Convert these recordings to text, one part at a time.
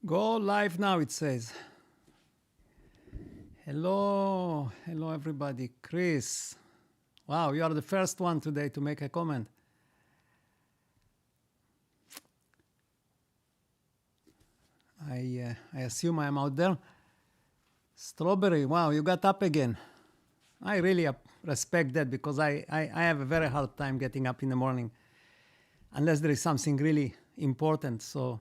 Go live now, it says. Hello, hello everybody. Chris. Wow, you are the first one today to make a comment. I assume I am out there. Strawberry, wow, you got up again. I really respect that because I have a very hard time getting up in the morning unless there is something really important. So,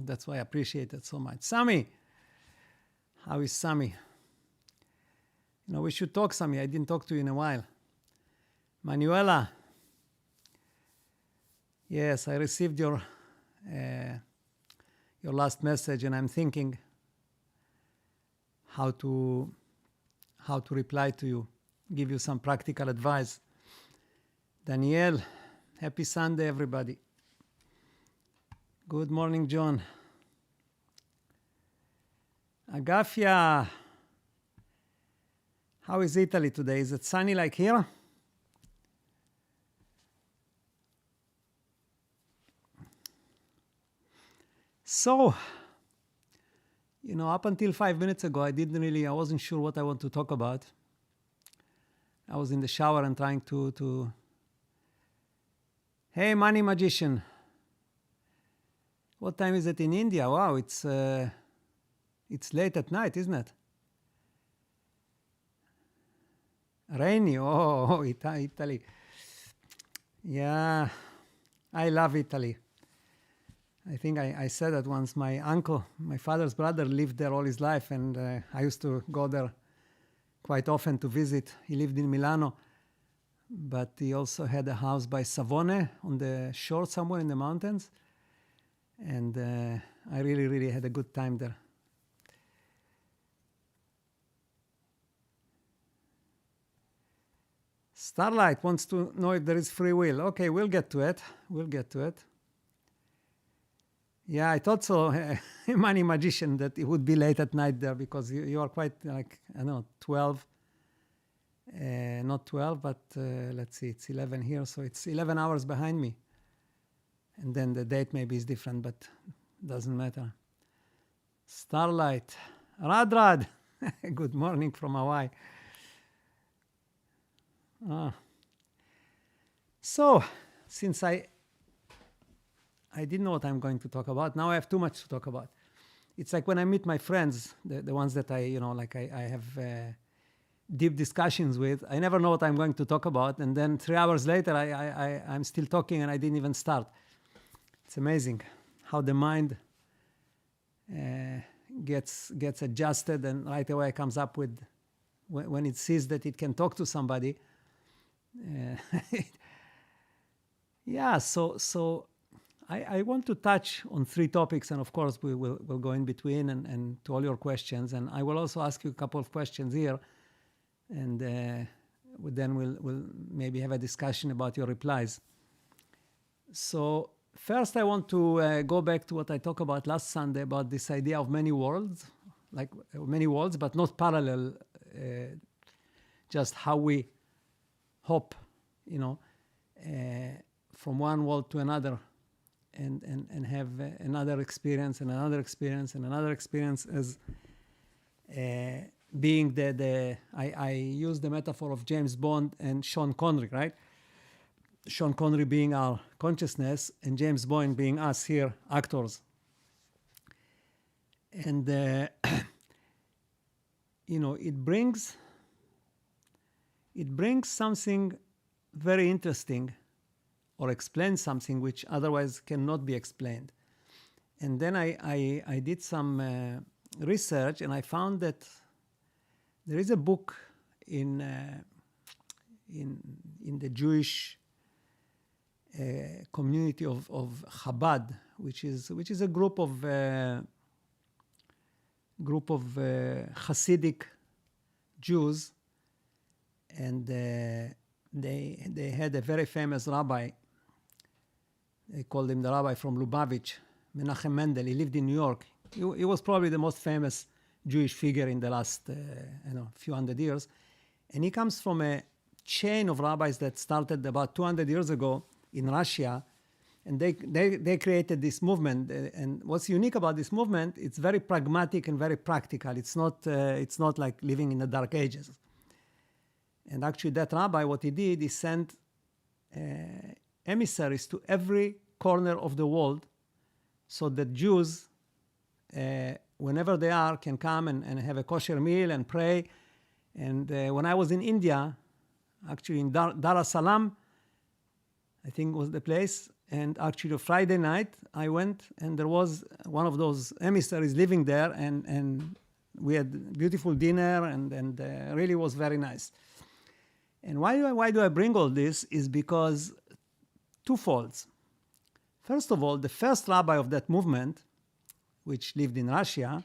that's why I appreciate it so much. Sami, how is Sami? We should talk, Sami. I didn't talk to you in a while. Manuela, yes, I received your last message, and I'm thinking how to reply to you, give you some practical advice. Danielle, happy Sunday, everybody. Good morning, John. Agafia, how is Italy today? Is it sunny like here? So, up until 5 minutes ago, I wasn't sure what I want to talk about. I was in the shower and trying to Hey, Money Magician. What time is it in India? Wow, it's late at night, isn't it? Rainy. Oh, Italy. Yeah, I love Italy. I think I said that once. My uncle, my father's brother, lived there all his life, and I used to go there quite often to visit. He lived in Milano, but he also had a house by Savone on the shore somewhere in the mountains. And I really, really had a good time there. Starlight wants to know if there is free will. Okay, we'll get to it. Yeah, I thought so, Money Magician, that it would be late at night there because you are quite 12. Not 12, but let's see, it's 11 here, so it's 11 hours behind me. And then the date maybe is different, but doesn't matter. Starlight. Radrad. Good morning from Hawaii. So, since I didn't know what I'm going to talk about, now I have too much to talk about. It's like when I meet my friends, the ones that I have deep discussions with, I never know what I'm going to talk about, and then 3 hours later, I'm still talking and I didn't even start. It's amazing how the mind gets adjusted and right away comes up with, when it sees that it can talk to somebody. Yeah, so I want to touch on 3 topics, and of course we'll go in between and to all your questions, and I will also ask you a couple of questions here, and then we'll maybe have a discussion about your replies. So first I want to go back to what I talked about last Sunday about this idea of many worlds, like many worlds, but not parallel, just how we hop, from one world to another and have another experience and another experience and another experience as being I use the metaphor of James Bond and Sean Connery, right? Sean Connery being our consciousness and James Bond being us here, actors. And, it brings something very interesting, or explains something which otherwise cannot be explained. And then I did some research, and I found that there is a book in the Jewish community of Chabad, which is a group of Hasidic Jews, and they had a very famous rabbi. They called him the rabbi from Lubavitch, Menachem Mendel. He lived in New York. He was probably the most famous Jewish figure in the last few hundred years. And he comes from a chain of rabbis that started about 200 years ago in Russia, And they created this movement. And what's unique about this movement, it's very pragmatic and very practical. It's not like living in the Dark Ages. And actually that rabbi, what he did, he sent emissaries to every corner of the world so that Jews, whenever they are, can come and have a kosher meal and pray. And when I was in India, actually in Dar es Salaam, I think was the place, and actually Friday night I went and there was one of those emissaries living there, and we had beautiful dinner and really was very nice. And why do I bring all this is because twofolds. First of all, the first rabbi of that movement, which lived in Russia,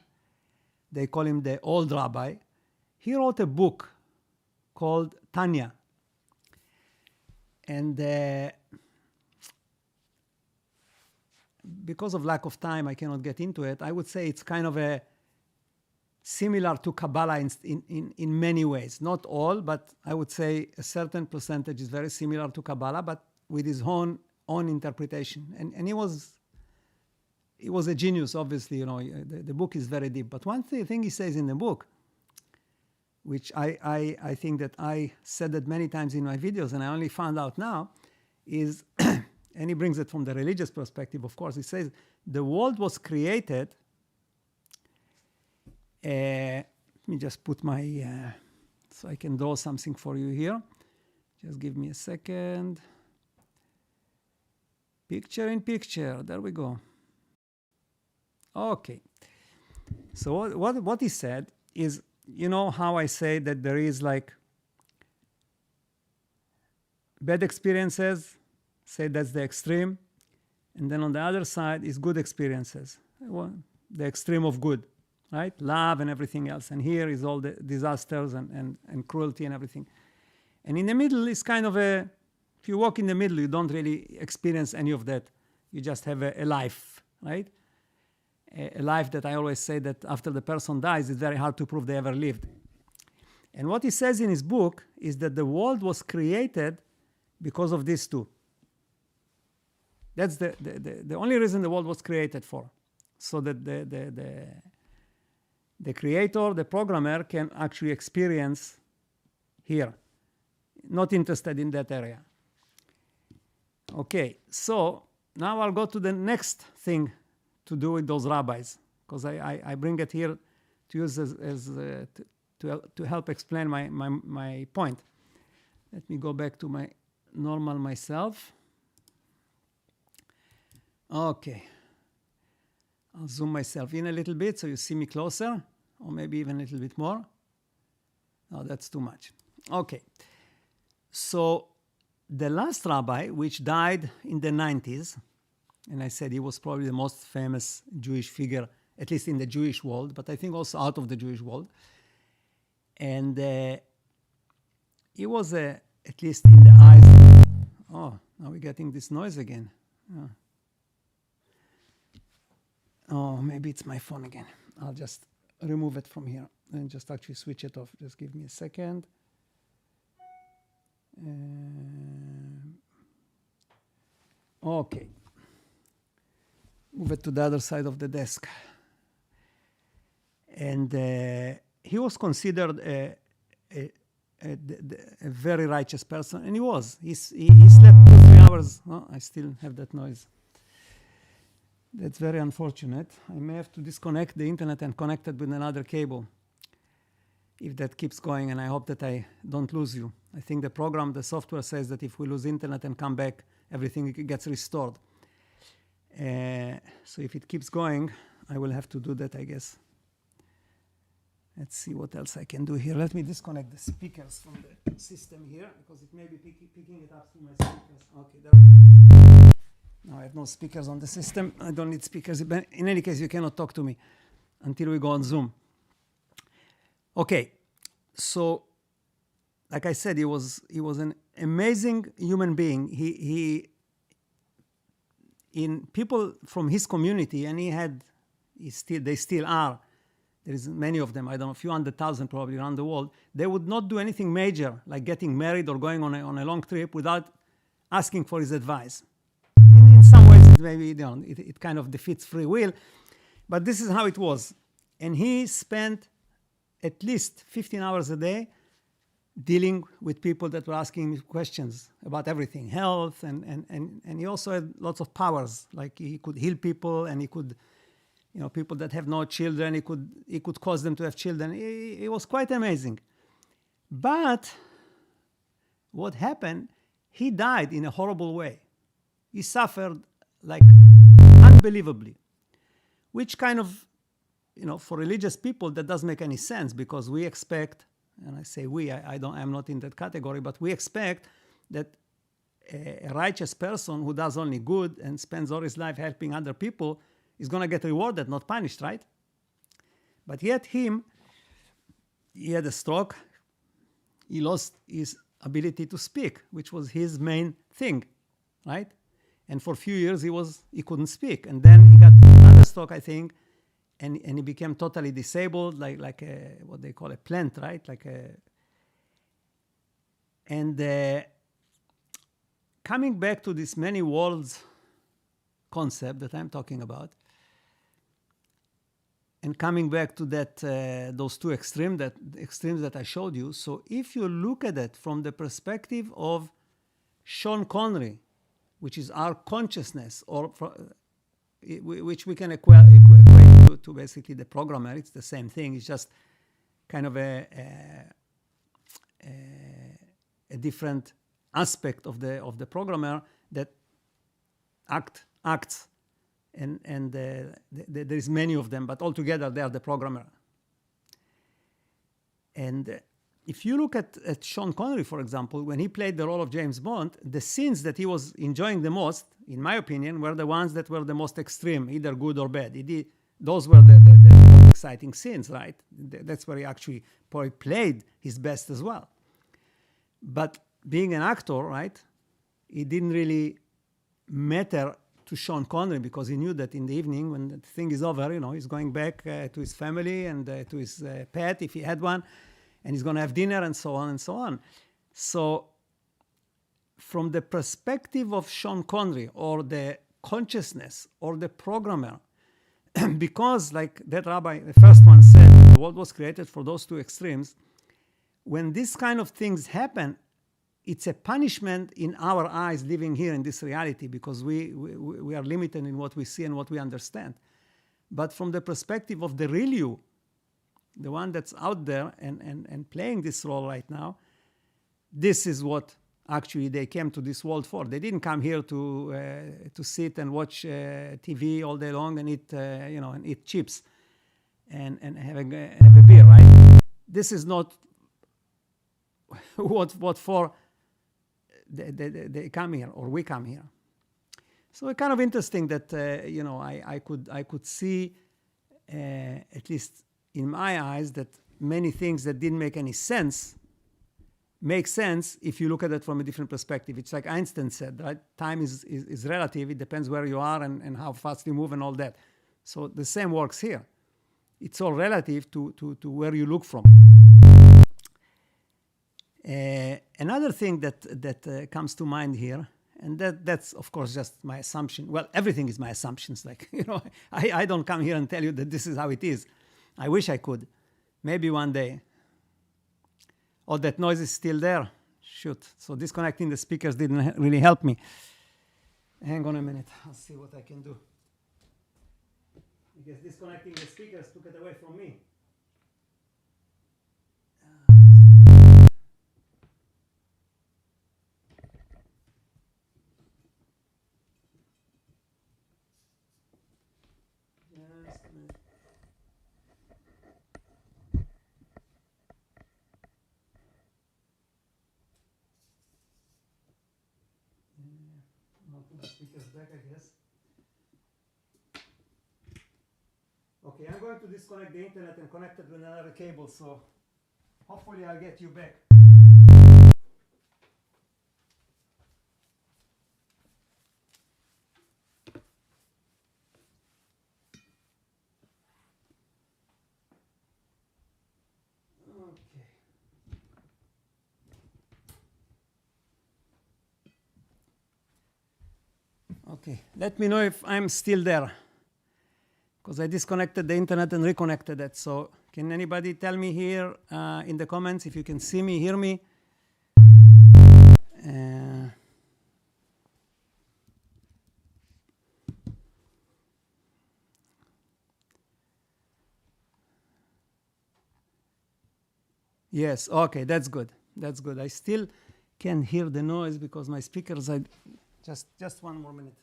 they call him the old rabbi, he wrote a book called Tanya. And because of lack of time, I cannot get into it. I would say it's kind of a similar to Kabbalah in many ways. Not all, but I would say a certain percentage is very similar to Kabbalah, but with his own interpretation. And he was a genius, obviously. The book is very deep. But one thing he says in the book, which I think that I said that many times in my videos, and I only found out now, is, and he brings it from the religious perspective, of course. He says, the world was created, let me just put my, so I can draw something for you here. Just give me a second. Picture in picture, there we go. Okay. So what he said is, you know how I say that there is like bad experiences, say that's the extreme, and then on the other side is good experiences, the extreme of good, right? Love and everything else. And here is all the disasters and cruelty and everything. And in the middle is kind of if you walk in the middle, you don't really experience any of that. You just have a life, right? A life that I always say that after the person dies, it's very hard to prove they ever lived. And what he says in his book is that the world was created because of these two. That's the only reason the world was created for. So that the creator, the programmer, can actually experience here. Not interested in that area. Okay, so now I'll go to the next thing to do with those rabbis, because I bring it here to use to help explain my point. Let me go back to my normal myself. Okay. I'll zoom myself in a little bit so you see me closer, or maybe even a little bit more. No, that's too much. Okay. So the last rabbi, which died in the 90s, and I said he was probably the most famous Jewish figure, at least in the Jewish world, but I think also out of the Jewish world. And he was, at least in the eyes... Oh, now we're getting this noise again. Oh, maybe it's my phone again. I'll just remove it from here and just actually switch it off. Just give me a second. Okay. Move it to the other side of the desk. And he was considered a very righteous person, and he was. He slept 2-3 hours. Oh, I still have that noise. That's very unfortunate. I may have to disconnect the internet and connect it with another cable if that keeps going, and I hope that I don't lose you. I think the software says that if we lose internet and come back, everything gets restored. So if it keeps going, I will have to do that, I guess. Let's see what else I can do here. Let me disconnect the speakers from the system here, because it may be picking it up through my speakers. Okay, there we go. Now I have no speakers on the system. I don't need speakers. In any case, you cannot talk to me until we go on Zoom. Okay, so like I said, he was an amazing human being. He in people from his community, and they still are. There is many of them. I don't know, a few 100,000 probably around the world. They would not do anything major, like getting married or going on a long trip, without asking for his advice. In some ways, maybe, you know, it kind of defeats free will. But this is how it was. And he spent at least 15 hours a day dealing with people that were asking him questions about everything, health, and he also had lots of powers. Like he could heal people, and he could, you know, people that have no children, he could cause them to have children. It was quite amazing. But what happened, he died in a horrible way. He suffered like unbelievably, which kind of, you know, for religious people, that doesn't make any sense, because we expect, and I say we, I'm not in that category, but we expect that a righteous person who does only good and spends all his life helping other people is going to get rewarded, not punished, right? But yet he had a stroke. He lost his ability to speak, which was his main thing, right? And for a few years he couldn't speak. And then he got another stroke, I think, and he became totally disabled, like a, what they call a plant, right? Coming back to this many worlds concept that I'm talking about, and coming back to that those two extremes that I showed you. So if you look at it from the perspective of Sean Connery, which is our consciousness, or which we can equate to basically the programmer. It's the same thing. It's just kind of a different aspect of the programmer that acts, and there is many of them, but altogether they are the programmer. And if you look at Sean Connery, for example, when he played the role of James Bond, the scenes that he was enjoying the most, in my opinion, were the ones that were the most extreme, either good or bad. Those were the most exciting scenes, right? That's where he actually probably played his best as well. But being an actor, right, it didn't really matter to Sean Connery, because he knew that in the evening, when the thing is over, you know, he's going back to his family and to his pet, if he had one, and he's going to have dinner, and so on and so on. So from the perspective of Sean Connery, or the consciousness, or the programmer, because like that rabbi, the first one said, the world was created for those two extremes. When these kind of things happen, it's a punishment in our eyes living here in this reality, because we are limited in what we see and what we understand. But from the perspective of the real you, the one that's out there and playing this role right now, this is what actually they came to this world for. They didn't come here to sit and watch TV all day long and eat and eat chips and have a beer, right? This is not what for they come here, or we come here. So it's kind of interesting that I could see, at least in my eyes, that many things that didn't make any sense make sense if you look at it from a different perspective. It's like Einstein said, right? Time is relative. It depends where you are and how fast you move and all that. So the same works here. It's all relative to where you look from. Another thing that comes to mind here, and that's of course just my assumption. Well, everything is my assumptions. Like, I don't come here and tell you that this is how it is. I wish I could. Maybe one day. Oh, that noise is still there. Shoot. So disconnecting the speakers didn't really help me. Hang on a minute. I'll see what I can do. Because disconnecting the speakers took it away from me. Speakers back, I guess. Okay, I'm going to disconnect the internet and connect it with another cable, so hopefully I'll get you back. Okay, let me know if I'm still there, because I disconnected the internet and reconnected it. So can anybody tell me here in the comments if you can see me, hear me? Yes, okay, that's good. That's good. I still can hear the noise because my speakers are just one more minute.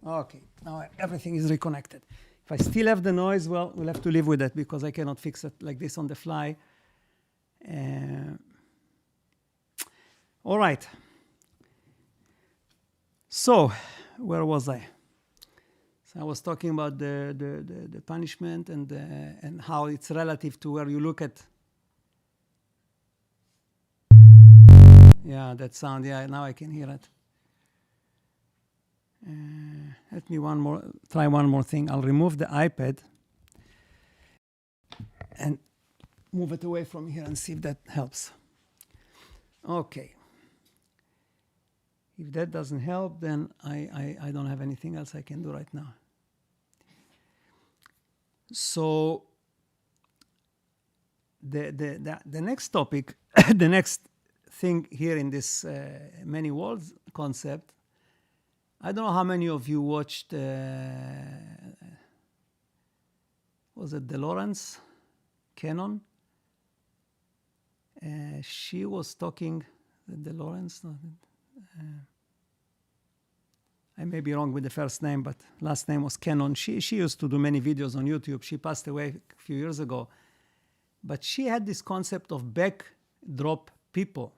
Okay, now everything is reconnected. If I still have the noise, well, we'll have to live with it because I cannot fix it like this on the fly. All right. So, where was I? So I was talking about the punishment and how it's relative to where you look at. Yeah, that sound. Yeah, now I can hear it. Let me try one more thing. I'll remove the iPad and move it away from here and see if that helps. Okay. If that doesn't help, then I don't have anything else I can do right now. So the next topic, the next thing here in this many worlds concept, I don't know how many of you watched, was it Dolores Cannon? She was talking, Dolores, I may be wrong with the first name, but last name was Cannon. She used to do many videos on YouTube. She passed away a few years ago. But she had this concept of backdrop people,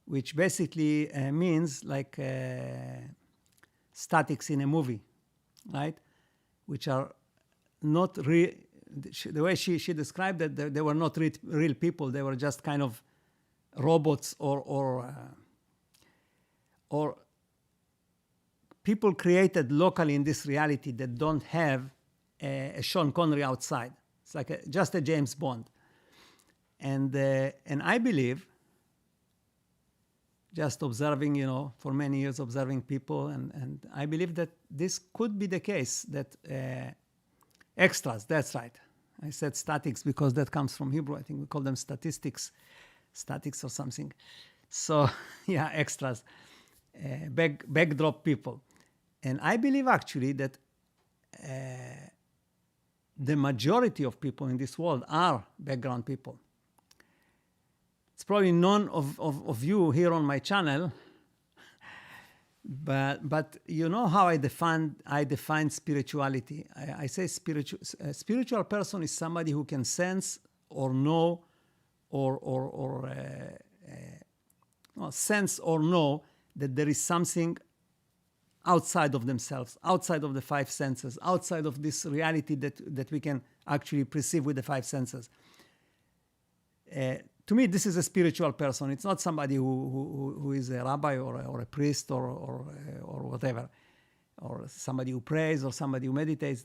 which basically means like statics in a movie, right? Which are not real. The way she described it, they were not real people. They were just kind of robots or people created locally in this reality that don't have a Sean Connery outside. It's like just a James Bond. And I believe, just observing, for many years observing people, and I believe that this could be the case, that extras, that's right. I said statics because that comes from Hebrew. I think we call them statics or something. So, yeah, extras, backdrop people. And I believe actually that the majority of people in this world are background people. It's probably none of you here on my channel, but you know how I define spirituality. I say a spiritual person is somebody who can sense or know sense or know that there is something outside of themselves, outside of the five senses, outside of this reality that we can actually perceive with the five senses. To me, this is a spiritual person. It's not somebody who is a rabbi or a priest or whatever, or somebody who prays or somebody who meditates.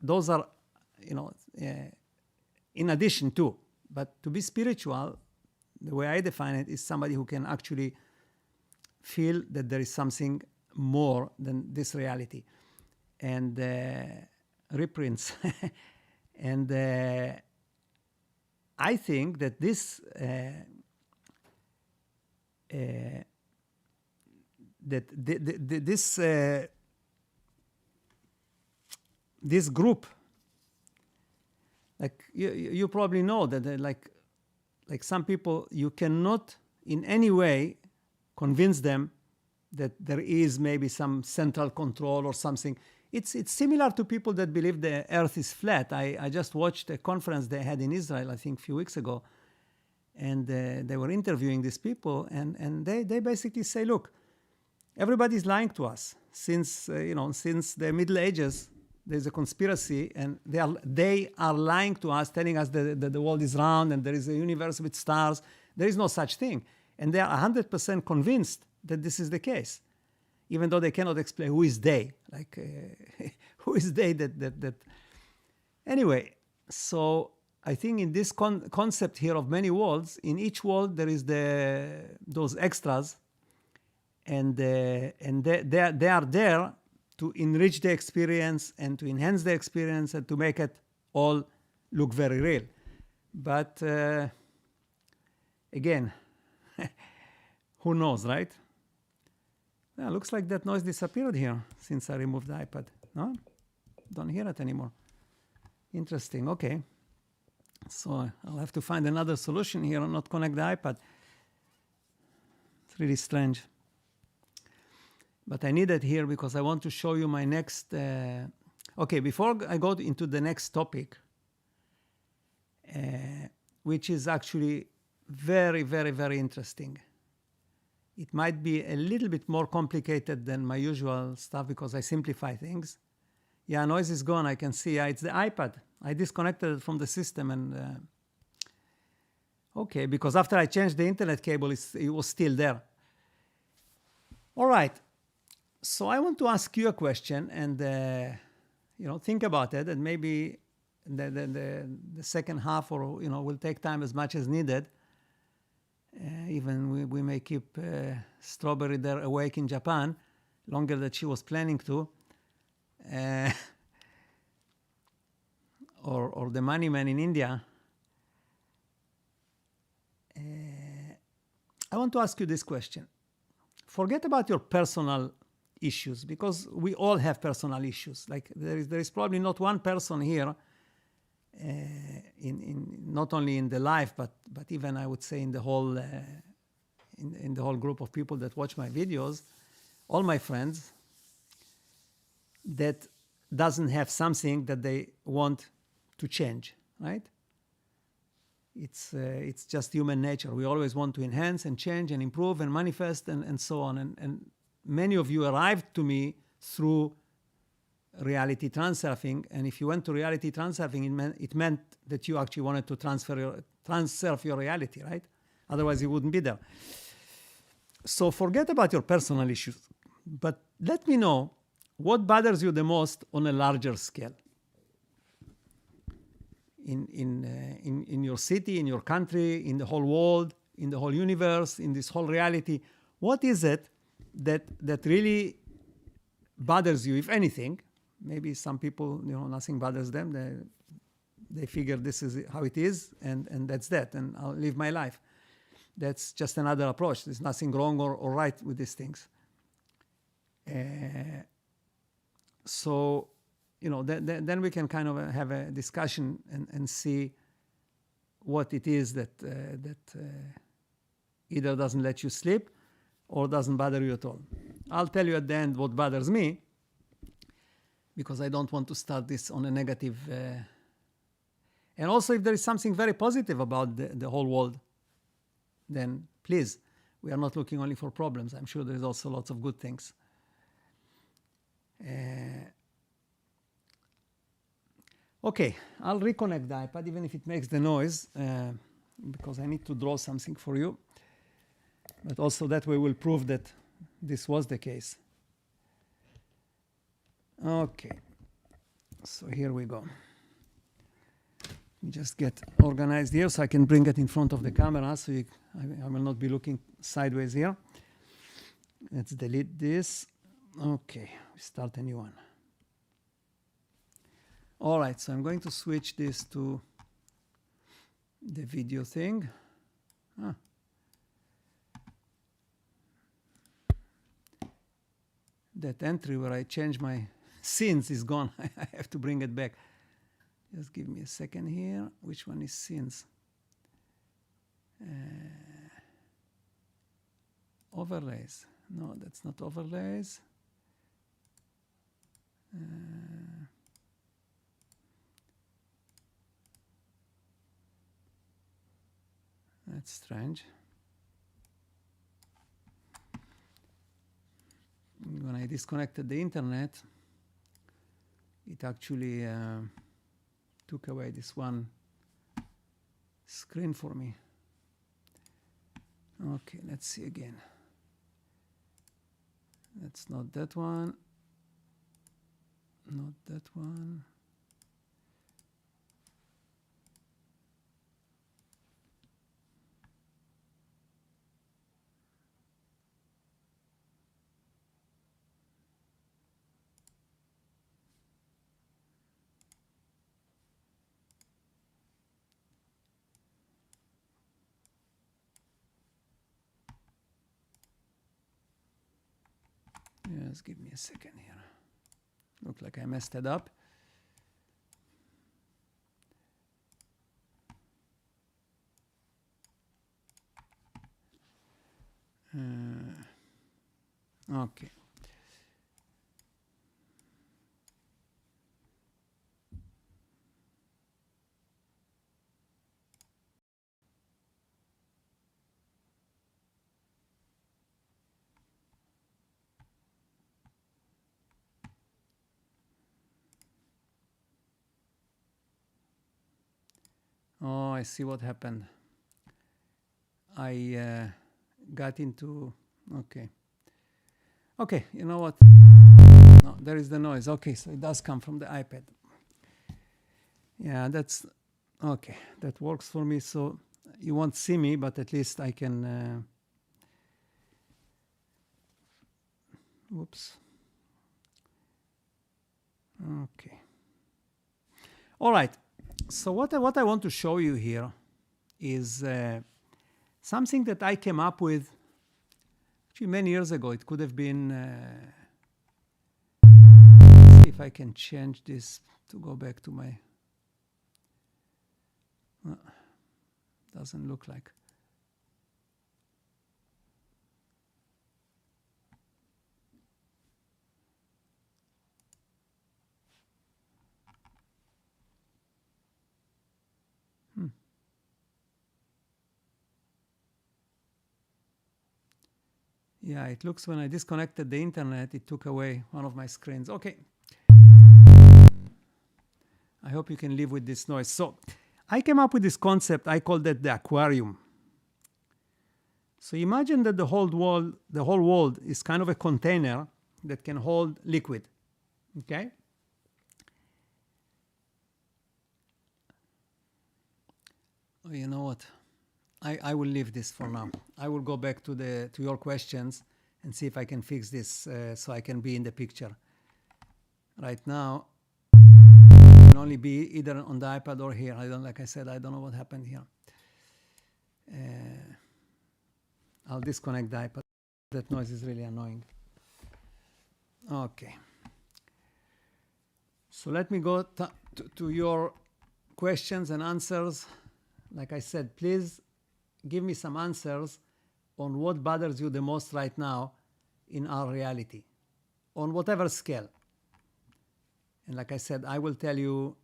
Those are, in addition to. But to be spiritual, the way I define it, is somebody who can actually feel that there is something more than this reality. And reprints. And I think that this this group, like you probably know that like some people, you cannot in any way convince them that there is maybe some central control or something. It's similar to people that believe the earth is flat. I just watched a conference they had in Israel, I think a few weeks ago, and they were interviewing these people, and they basically say, look, everybody's lying to us. Since the Middle Ages, there's a conspiracy, and they are lying to us, telling us that the world is round and there is a universe with stars. There is no such thing. And they are 100% convinced that this is the case, even though they cannot explain who is they. Like, who is they that. Anyway, so I think in this concept here of many worlds, in each world there is those extras, and they are there to enrich the experience and to enhance the experience and to make it all look very real. But again, who knows, right? Yeah, looks like that noise disappeared here since I removed the iPad. No? Don't hear it anymore. Interesting, okay. So I'll have to find another solution here and not connect the iPad. It's really strange. But I need it here because I want to show you my next... okay, before I go into the next topic, which is actually very, very, very interesting. It might be a little bit more complicated than my usual stuff because I simplify things. Yeah, noise is gone. I can see. It's the iPad. I disconnected it from the system and... okay, because after I changed the internet cable, it was still there. All right. So I want to ask you a question and, think about it, and maybe the second half will take time as much as needed. Even we may keep Strawberry there awake in Japan longer than she was planning to. Or the money man in India. I want to ask you this question. Forget about your personal issues, because we all have personal issues. Like there is probably not one person here, in not only in the life, but even I would say in the whole in the whole group of people that watch my videos, all my friends, that doesn't have something that they want to change, right? It's just human nature. We always want to enhance and change and improve and manifest and so on. And many of you arrived to me through reality transurfing. And if you went to reality transurfing, it meant that you actually wanted to transurf your reality, right? Otherwise, you wouldn't be there. So forget about your personal issues. But let me know what bothers you the most on a larger scale. In your city, in your country, in the whole world, in the whole universe, in this whole reality. What is it that really bothers you, if anything? Maybe some people, nothing bothers them. They figure this is how it is, and that's that, and I'll live my life. That's just another approach. There's nothing wrong or right with these things. So, then we can kind of have a discussion and see what it is that either doesn't let you sleep or doesn't bother you at all. I'll tell you at the end what bothers me, because I don't want to start this on a negative. And also, if there is something very positive about the whole world, then please, we are not looking only for problems. I'm sure there's also lots of good things. Okay, I'll reconnect the iPad, even if it makes the noise, because I need to draw something for you. But also that way we'll prove that this was the case. Okay, so here we go. Let me just get organized here so I can bring it in front of the camera, so I will not be looking sideways here. Let's delete this. Okay, we start a new one. All right, so I'm going to switch this to the video thing. That entry where I change my scenes is gone. I have to bring it back. Just give me a second here. Which one is scenes? Overlays. No, that's not overlays. That's strange. When I disconnected the internet, it actually took away this one screen for me. Okay, let's see again. That's not that one. Not that one. Just give me a second here. Look like I messed it up. Okay. Oh, I see what happened. I got into, okay. Okay, you know what? No, there is the noise. Okay, so it does come from the iPad. Yeah, that's, okay, that works for me. So you won't see me, but at least I can, whoops. Okay. All right. So what I want to show you here is something that I came up with actually many years ago. It could have been, see if I can change this to go back to my, doesn't look like. Yeah, it looks when I disconnected the internet, it took away one of my screens. Okay. I hope you can live with this noise. So I came up with this concept. I called it the aquarium. So imagine that the whole world is kind of a container that can hold liquid. Okay? Oh, you know what? I will leave this for now. I will go back to your questions and see if I can fix this so I can be in the picture. Right now, it can only be either on the iPad or here. Like I said, I don't know what happened here. I'll disconnect the iPad. That noise is really annoying. Okay. So let me go to your questions and answers. Like I said, please give me some answers on what bothers you the most right now in our reality, on whatever scale. And like I said, I will tell you,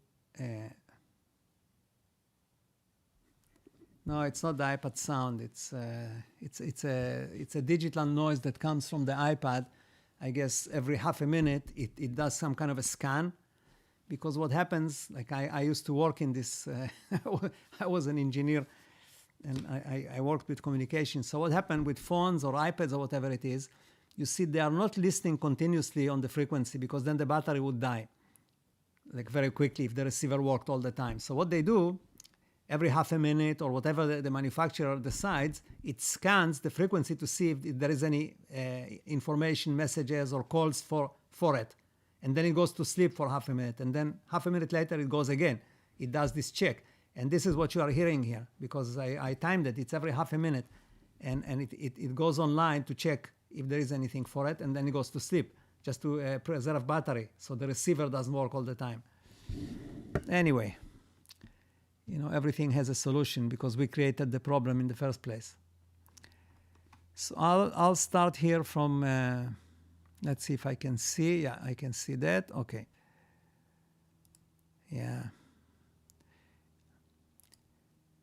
no, it's not the iPad sound. It's a digital noise that comes from the iPad. I guess every half a minute, it does some kind of a scan. Because what happens, like I used to work in this, I was an engineer, and I worked with communication. So what happened with phones or iPads or whatever it is, you see they are not listening continuously on the frequency, because then the battery would die like very quickly if the receiver worked all the time. So what they do, every half a minute or whatever the manufacturer decides, it scans the frequency to see if there is any information, messages or calls for it. And then it goes to sleep for half a minute. And then half a minute later, it goes again. It does this check. And this is what you are hearing here, because I timed it. It's every half a minute. And it goes online to check if there is anything for it. And then it goes to sleep just to preserve battery. So the receiver doesn't work all the time. Anyway, you know, everything has a solution because we created the problem in the first place. So I'll start here from, let's see if I can see. Yeah, I can see that. Okay. Yeah.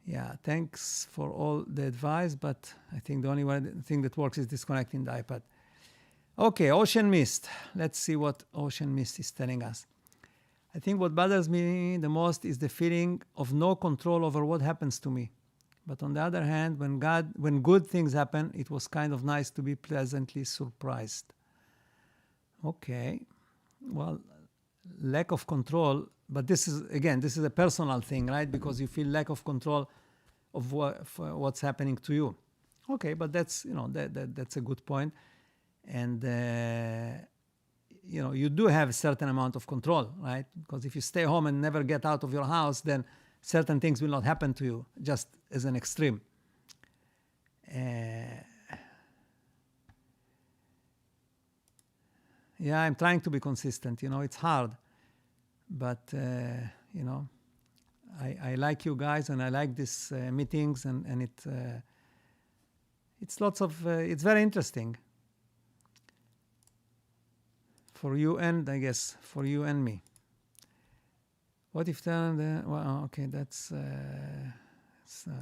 Yeah, thanks for all the advice, but I think the only one thing that works is disconnecting the iPad. Okay, Ocean Mist. Let's see what Ocean Mist is telling us. I think what bothers me the most is the feeling of no control over what happens to me. But on the other hand, when good things happen, it was kind of nice to be pleasantly surprised. Okay, well, lack of control, but this is a personal thing, right? Because you feel lack of control of what's happening to you. Okay, but that's that's a good point, and you do have a certain amount of control, right? Because if you stay home and never get out of your house, then certain things will not happen to you, just as an extreme. Yeah, I'm trying to be consistent. It's hard, but I like you guys, and I like these meetings, and it's lots of it's very interesting for you, and I guess for you and me. What if well, okay, that's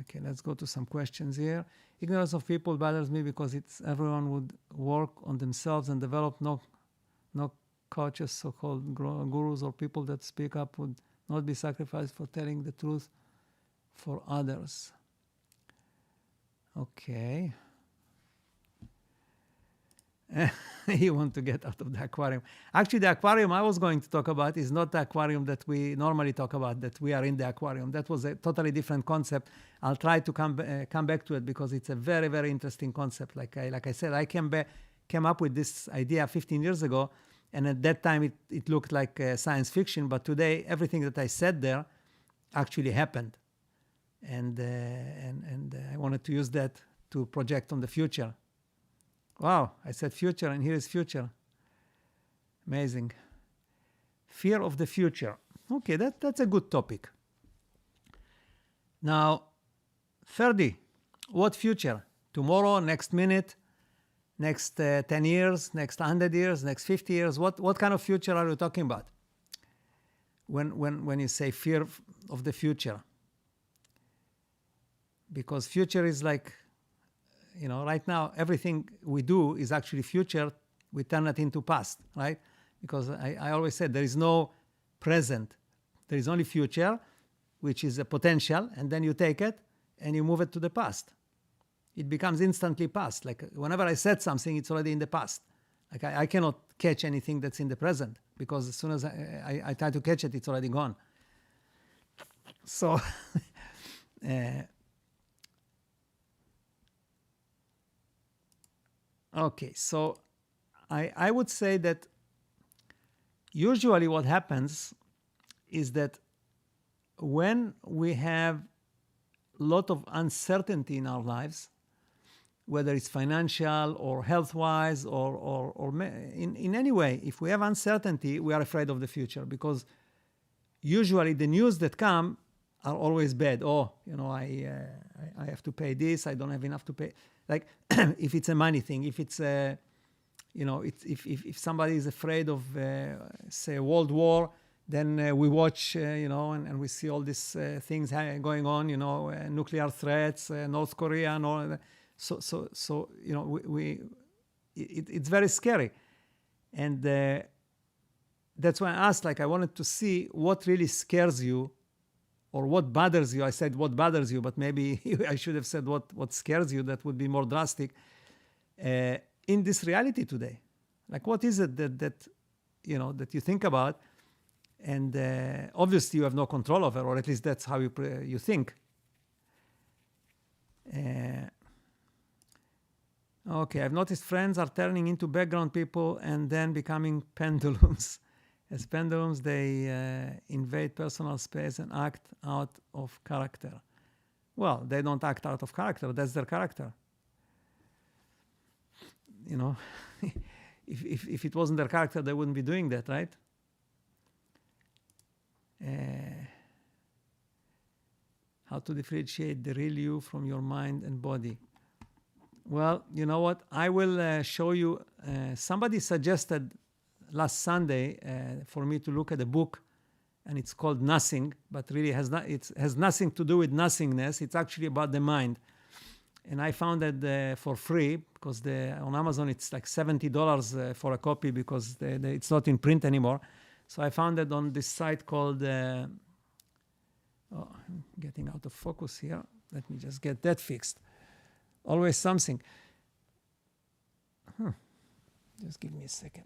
okay. Let's go to some questions here. Ignorance of people bothers me because everyone would work on themselves and develop no coaches, so-called gurus, or people that speak up would not be sacrificed for telling the truth for others. Okay. You want to get out of the aquarium. Actually, the aquarium I was going to talk about is not the aquarium that we normally talk about, that we are in the aquarium. That was a totally different concept. I'll try to come back to it because it's a very, very interesting concept. Like I said, I came up with this idea 15 years ago, and at that time it looked like science fiction, but today everything that I said there actually happened. And I wanted to use that to project on the future. Wow, I said future, and here is future. Amazing. Fear of the future. Okay, that's a good topic. Now, Ferdi, what future? Tomorrow, next minute, next 10 years, next 100 years, next 50 years? What kind of future are you talking about when you say fear of the future? Because future is like, right now, everything we do is actually future. We turn it into past, right? Because I always said there is no present. There is only future, which is a potential, and then you take it and you move it to the past. It becomes instantly past. Like whenever I said something, it's already in the past. Like I cannot catch anything that's in the present, because as soon as I try to catch it, it's already gone. So... Okay, so I would say that usually what happens is that when we have a lot of uncertainty in our lives, whether it's financial or health-wise or in any way, if we have uncertainty, we are afraid of the future, because usually the news that come are always bad. I have to pay this, I don't have enough to pay. Like if it's a money thing, if it's if somebody is afraid of say a world war, then we watch and we see all these things going on, nuclear threats, North Korea, and all that. So it's very scary, and that's why I asked. Like I wanted to see what really scares you, or what bothers you. I said what bothers you, but maybe I should have said what scares you. That would be more drastic. In this reality today, like what is it that you think about, and obviously you have no control over, or at least that's how you think. Okay, I've noticed friends are turning into background people and then becoming pendulums. As pendulums, they invade personal space and act out of character. Well, they don't act out of character. That's their character. If it wasn't their character, they wouldn't be doing that, right? How to differentiate the real you from your mind and body? Well, you know what? I will show you. Somebody suggested last Sunday for me to look at a book, and it's called Nothing, but really it has nothing to do with nothingness. It's actually about the mind. And I found that for free, because on Amazon it's like $70 for a copy, because it's not in print anymore. So I found it on this site called, I'm getting out of focus here. Let me just get that fixed. Always something. Just give me a second.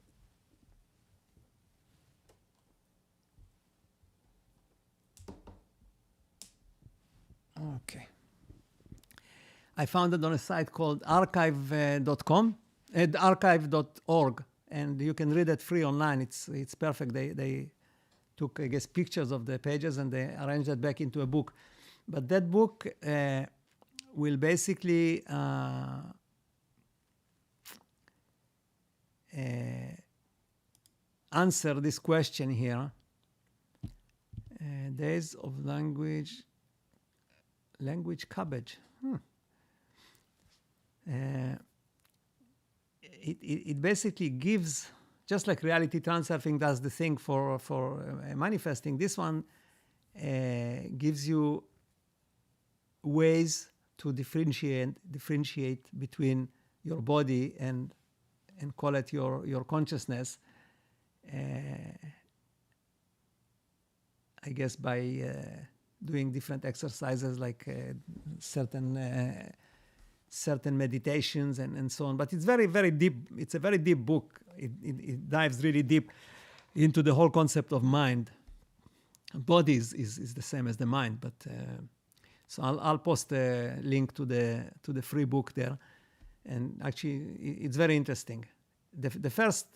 Okay. I found it on a site called archive.com, archive.org, and you can read it free online. It's perfect. They took, I guess, pictures of the pages and they arranged that back into a book. But that book will basically answer this question here. Days of language cabbage. It basically gives, just like reality transurfing does the thing for manifesting, this one gives you ways to differentiate between your body and call it your consciousness. I guess by doing different exercises like certain meditations and so on. But it's very, very deep. It's a very deep book. It dives really deep into the whole concept of mind. Body is the same as the mind, but so I'll post a link to the free book there, and actually it's very interesting. The first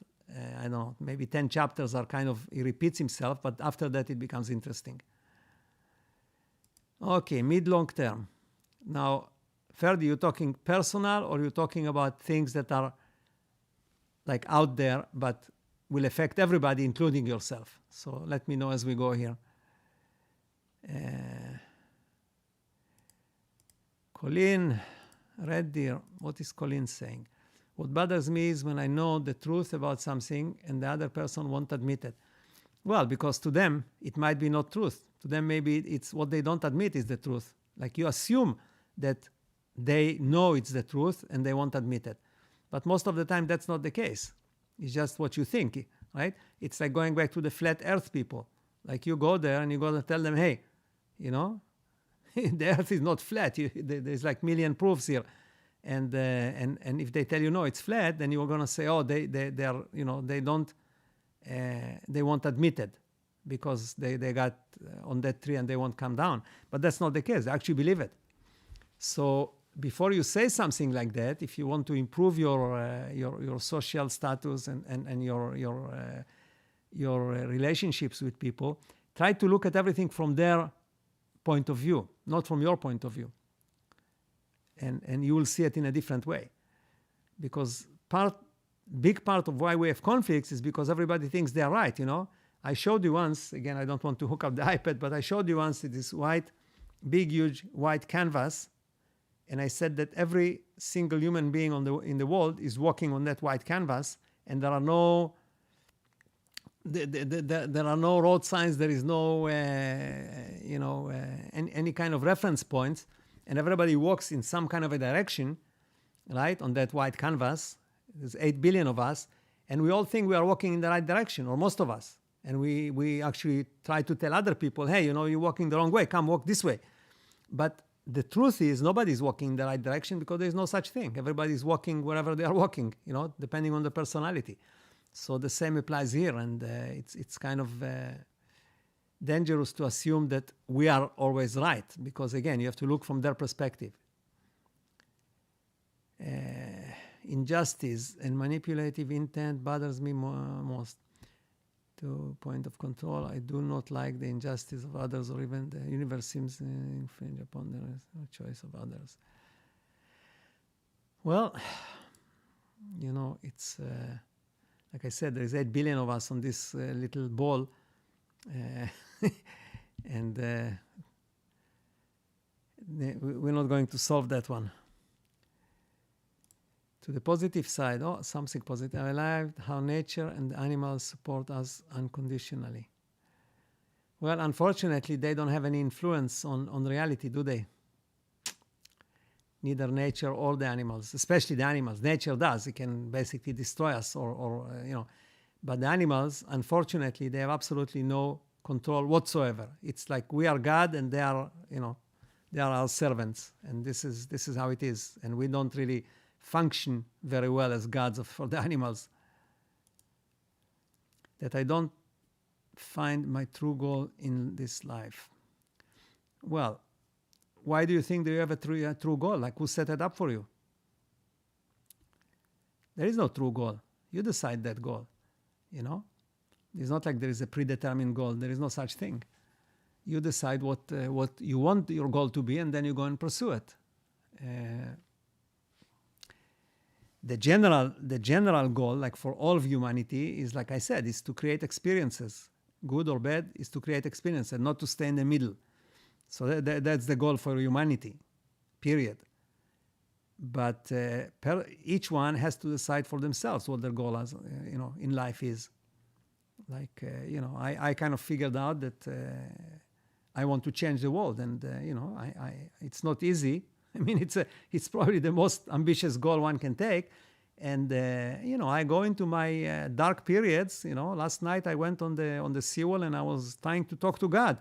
I don't know, maybe 10 chapters are kind of, he repeats himself, but after that it becomes interesting. Okay, mid-long term. Now, Ferdi, you talking personal or you talking about things that are like out there but will affect everybody, including yourself? So let me know as we go here. Colleen, Red Deer, what is Colleen saying? What bothers me is when I know the truth about something and the other person won't admit it. Well, because to them, it might be not truth. To them, maybe it's what they don't admit is the truth. Like you assume that they know it's the truth and they won't admit it. But most of the time, that's not the case. It's just what you think, right? It's like going back to the flat earth people. Like you go there and you go to tell them, hey, you know, the earth is not flat. There's like million proofs here. And if they tell you, no, it's flat, then you're going to say, oh, they are, you know, they won't admit it because they got on that tree and they won't come down. But that's not the case. They actually believe it. So before you say something like that, if you want to improve your social status and your relationships with people, try to look at everything from their point of view, not from your point of view. And you will see it in a different way. Because big part of why we have conflicts is because everybody thinks they're right, you know. I showed you once, again, I don't want to hook up the iPad, but I showed you once this big, huge white canvas. And I said that every single human being in the world is walking on that white canvas, and there are no road signs, there is no any kind of reference points, and everybody walks in some kind of a direction, right, on that white canvas. There's 8 billion of us, and we all think we are walking in the right direction, or most of us. And we actually try to tell other people, hey, you know, you're walking the wrong way, come walk this way. But the truth is nobody's walking in the right direction because there's no such thing. Everybody's walking wherever they are walking, you know, depending on the personality. So the same applies here, and it's kind of dangerous to assume that we are always right, because again, you have to look from their perspective. Injustice and manipulative intent bothers me most. To point of control, I do not like the injustice of others, or even the universe seems infringe upon the choice of others. Well, you know, it's like I said, there's 8 billion of us on this little ball, and we're not going to solve that one. To the positive side, something positive. I liked how nature and the animals support us unconditionally. Well, unfortunately, they don't have any influence on reality, do they? Neither nature or the animals, especially the animals. Nature does. It can basically destroy us or you know. But the animals, unfortunately, they have absolutely no control whatsoever. It's like we are God and they are, you know, They are our servants, and this is how it is. And we don't really function very well as gods for the animals. That I don't find my true goal in this life. Well, why do you think that you have a true goal? Like, who set it up for you? There is no true goal. You decide that goal, you know? It's not like there is a predetermined goal. There is no such thing. You decide what you want your goal to be, and then you go and pursue it. The general goal, like for all of humanity, is, like I said, is to create experiences. Good or bad, is to create experiences, not to stay in the middle. So that's the goal for humanity, period. But each one has to decide for themselves what their goal is, in life is. Like, I kind of figured out that I want to change the world, and it's not easy. I mean, it's probably the most ambitious goal one can take. And I go into my dark periods. Last night I went on the seawall and I was trying to talk to God,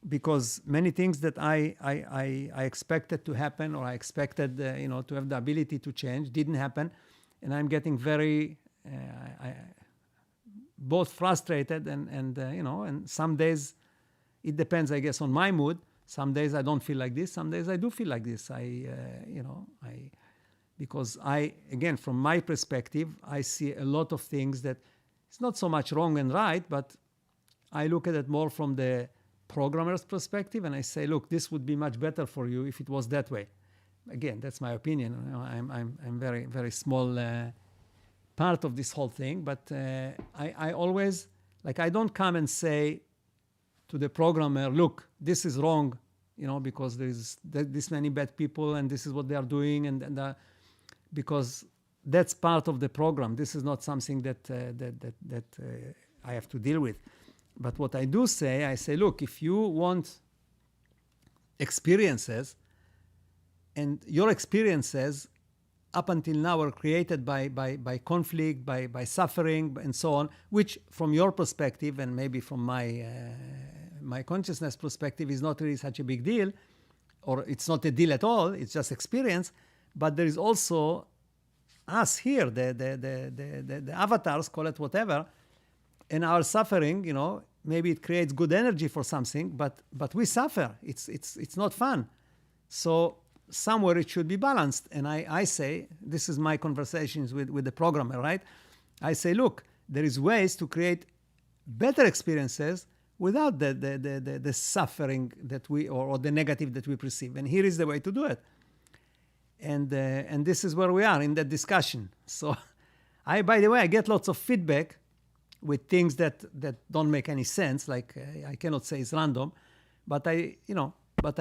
because many things that I expected to happen, or I expected to have the ability to change, didn't happen, and I'm getting very both frustrated and some days it depends, I guess, on my mood. Some days I don't feel like this. Some days I do feel like this. Because again, from my perspective, I see a lot of things that it's not so much wrong and right, but I look at it more from the programmer's perspective, and I say, look, this would be much better for you if it was that way. Again, that's my opinion. I'm very, very small part of this whole thing, but I always, I don't come and say to the programmer, look, this is wrong, because there's this many bad people and this is what they are doing, and because that's part of the program. This is not something that I have to deal with. But what I do say, I say, look, if you want experiences, and your experiences up until now were created by conflict, by suffering, and so on, which from your perspective, and maybe from my consciousness perspective, is not really such a big deal, or it's not a deal at all, it's just experience. But there is also us here, the avatars, call it whatever, and our suffering, maybe it creates good energy for something, but we suffer. It's not fun. So somewhere it should be balanced. And I say, this is my conversations with the programmer, right? I say, look, there is ways to create better experiences without the suffering that or the negative that we perceive. And here is the way to do it. And this is where we are in that discussion. So by the way, I get lots of feedback with things that don't make any sense. Like I cannot say it's random, but I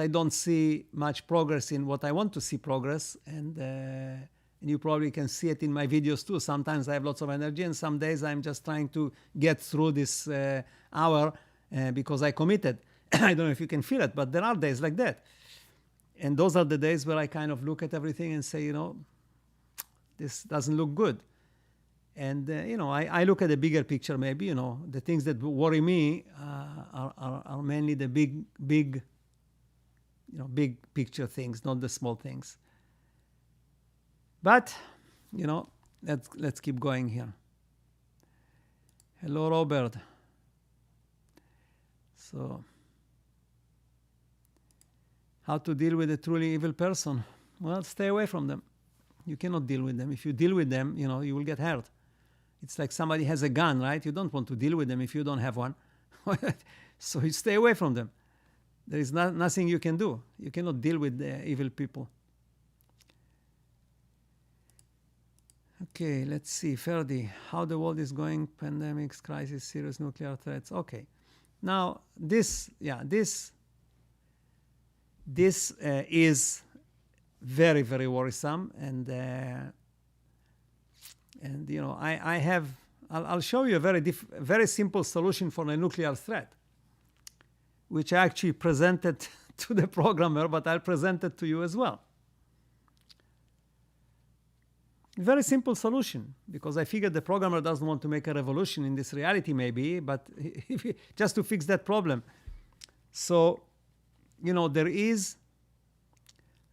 don't see much progress in what I want to see progress. And you probably can see it in my videos too. Sometimes I have lots of energy, and some days I'm just trying to get through this hour because I committed. I don't know if you can feel it, but there are days like that. And those are the days where I kind of look at everything and say, this doesn't look good. And, I look at the bigger picture maybe, the things that worry me are mainly the big picture things, not the small things. But, let's keep going here. Hello, Robert. So, how to deal with a truly evil person? Well, stay away from them. You cannot deal with them. If you deal with them, you will get hurt. It's like somebody has a gun, right? You don't want to deal with them if you don't have one. So you stay away from them. There is nothing you can do. You cannot deal with evil people. Okay, let's see. Ferdi, how the world is going, pandemics, crisis, serious nuclear threats. Okay. Now, this is very, very worrisome, and I'll show you a very simple solution for a nuclear threat, which I actually presented to the programmer, but I'll present it to you as well. Very simple solution, because I figured the programmer doesn't want to make a revolution in this reality maybe, but just to fix that problem. So, there is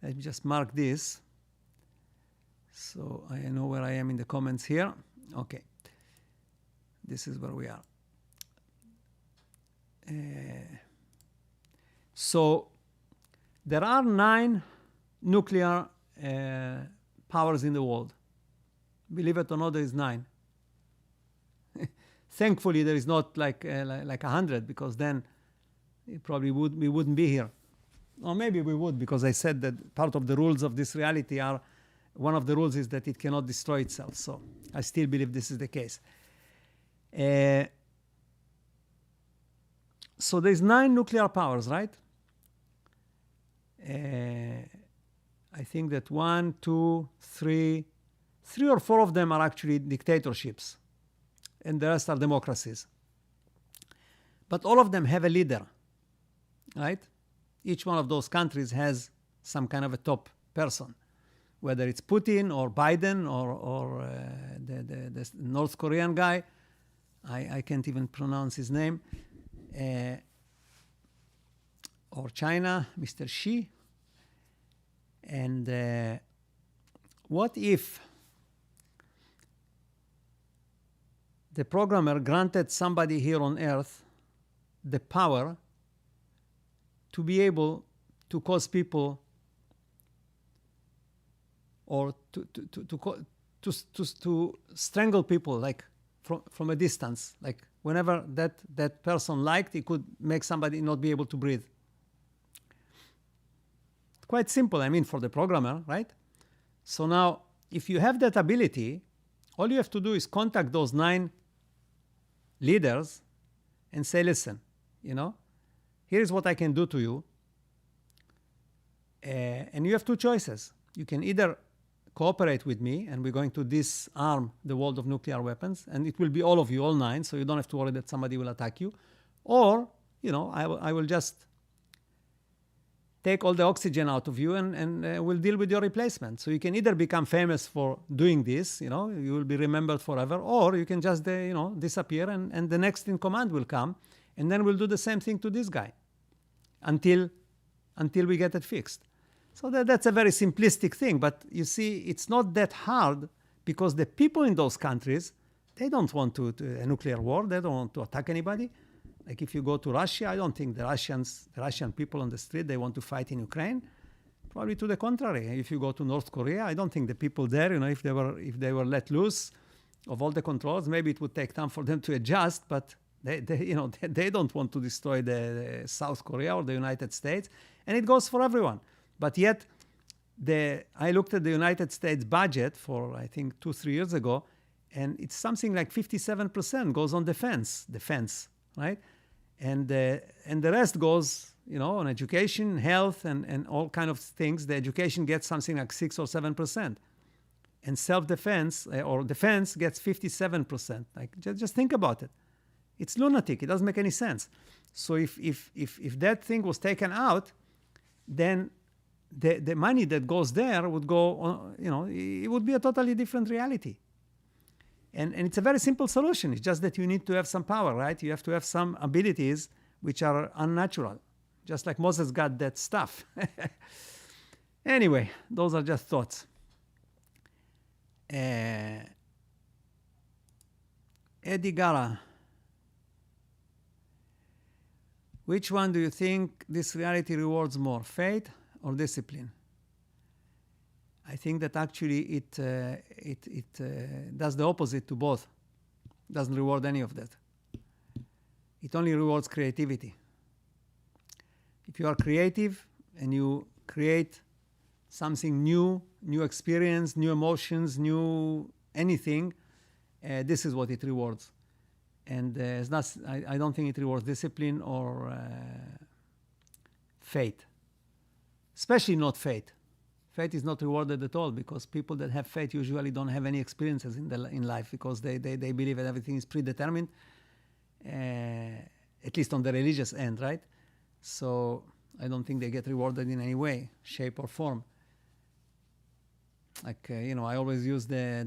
Let me just mark this so I know where I am in the comments here. Okay, this is where we are. So there are 9 nuclear powers in the world. Believe it or not, there is 9. Thankfully, there is not like 100, because then we wouldn't be here. Or maybe we would, because I said that part of the rules of this reality are, one of the rules is that it cannot destroy itself. So I still believe this is the case. So there's 9 nuclear powers, right? I think that 1, 2, 3 or 4 of them are actually dictatorships, and the rest are democracies. But all of them have a leader, right? Each one of those countries has some kind of a top person, whether it's Putin or Biden or the North Korean guy. I can't even pronounce his name. Or China, Mr. Xi. And what if the programmer granted somebody here on Earth the power to be able to cause people, or to strangle people, like from a distance, like whenever that person liked, he could make somebody not be able to breathe. Quite simple, I mean, for the programmer, right? So now, if you have that ability, all you have to do is contact those 9 leaders and say, listen, here's what I can do to you. And you have 2 choices. You can either cooperate with me, and we're going to disarm the world of nuclear weapons, and it will be all of you, all 9, so you don't have to worry that somebody will attack you. Or, I will just take all the oxygen out of you, and we'll deal with your replacement. So you can either become famous for doing this, you will be remembered forever, or you can just, disappear, and the next in command will come, and then we'll do the same thing to this guy until we get it fixed. So that's a very simplistic thing, but you see, it's not that hard, because the people in those countries, they don't want a nuclear war. They don't want to attack anybody. Like if you go to Russia, I don't think the Russian people on the street, they want to fight in Ukraine. Probably to the contrary. If you go to North Korea, I don't think the people there, if they were let loose of all the controls, maybe it would take time for them to adjust, but they don't want to destroy the South Korea or the United States. And it goes for everyone. But yet, I looked at the United States budget for, I think, 2-3 years ago, and it's something like 57% goes on defense, right? And the rest goes, on education, health, and all kind of things. The education gets something like 6 or 7%. And self-defense, or defense, gets 57%. Like, just think about it. It's lunatic. It doesn't make any sense. So if that thing was taken out, then the money that goes there would go on, it would be a totally different reality. And it's a very simple solution. It's just that you need to have some power, right? You have to have some abilities which are unnatural, just like Moses got that stuff. Anyway, those are just thoughts. Eddie Gara. Which one do you think this reality rewards more, faith or discipline? I think that actually it does the opposite to both. It doesn't reward any of that. It only rewards creativity. If you are creative and you create something new experience, new emotions, new anything, this is what it rewards. And I don't think it rewards discipline or faith. Especially not faith. Faith is not rewarded at all, because people that have faith usually don't have any experiences in life, because they believe that everything is predetermined, at least on the religious end, right? So I don't think they get rewarded in any way, shape, or form. Like, I always use the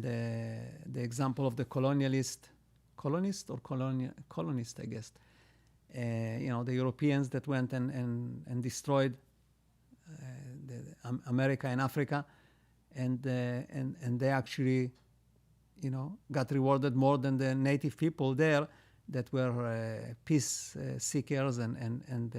example of the colonist, I guess. The Europeans that went and destroyed America and Africa, and they actually, got rewarded more than the native people there that were peace seekers and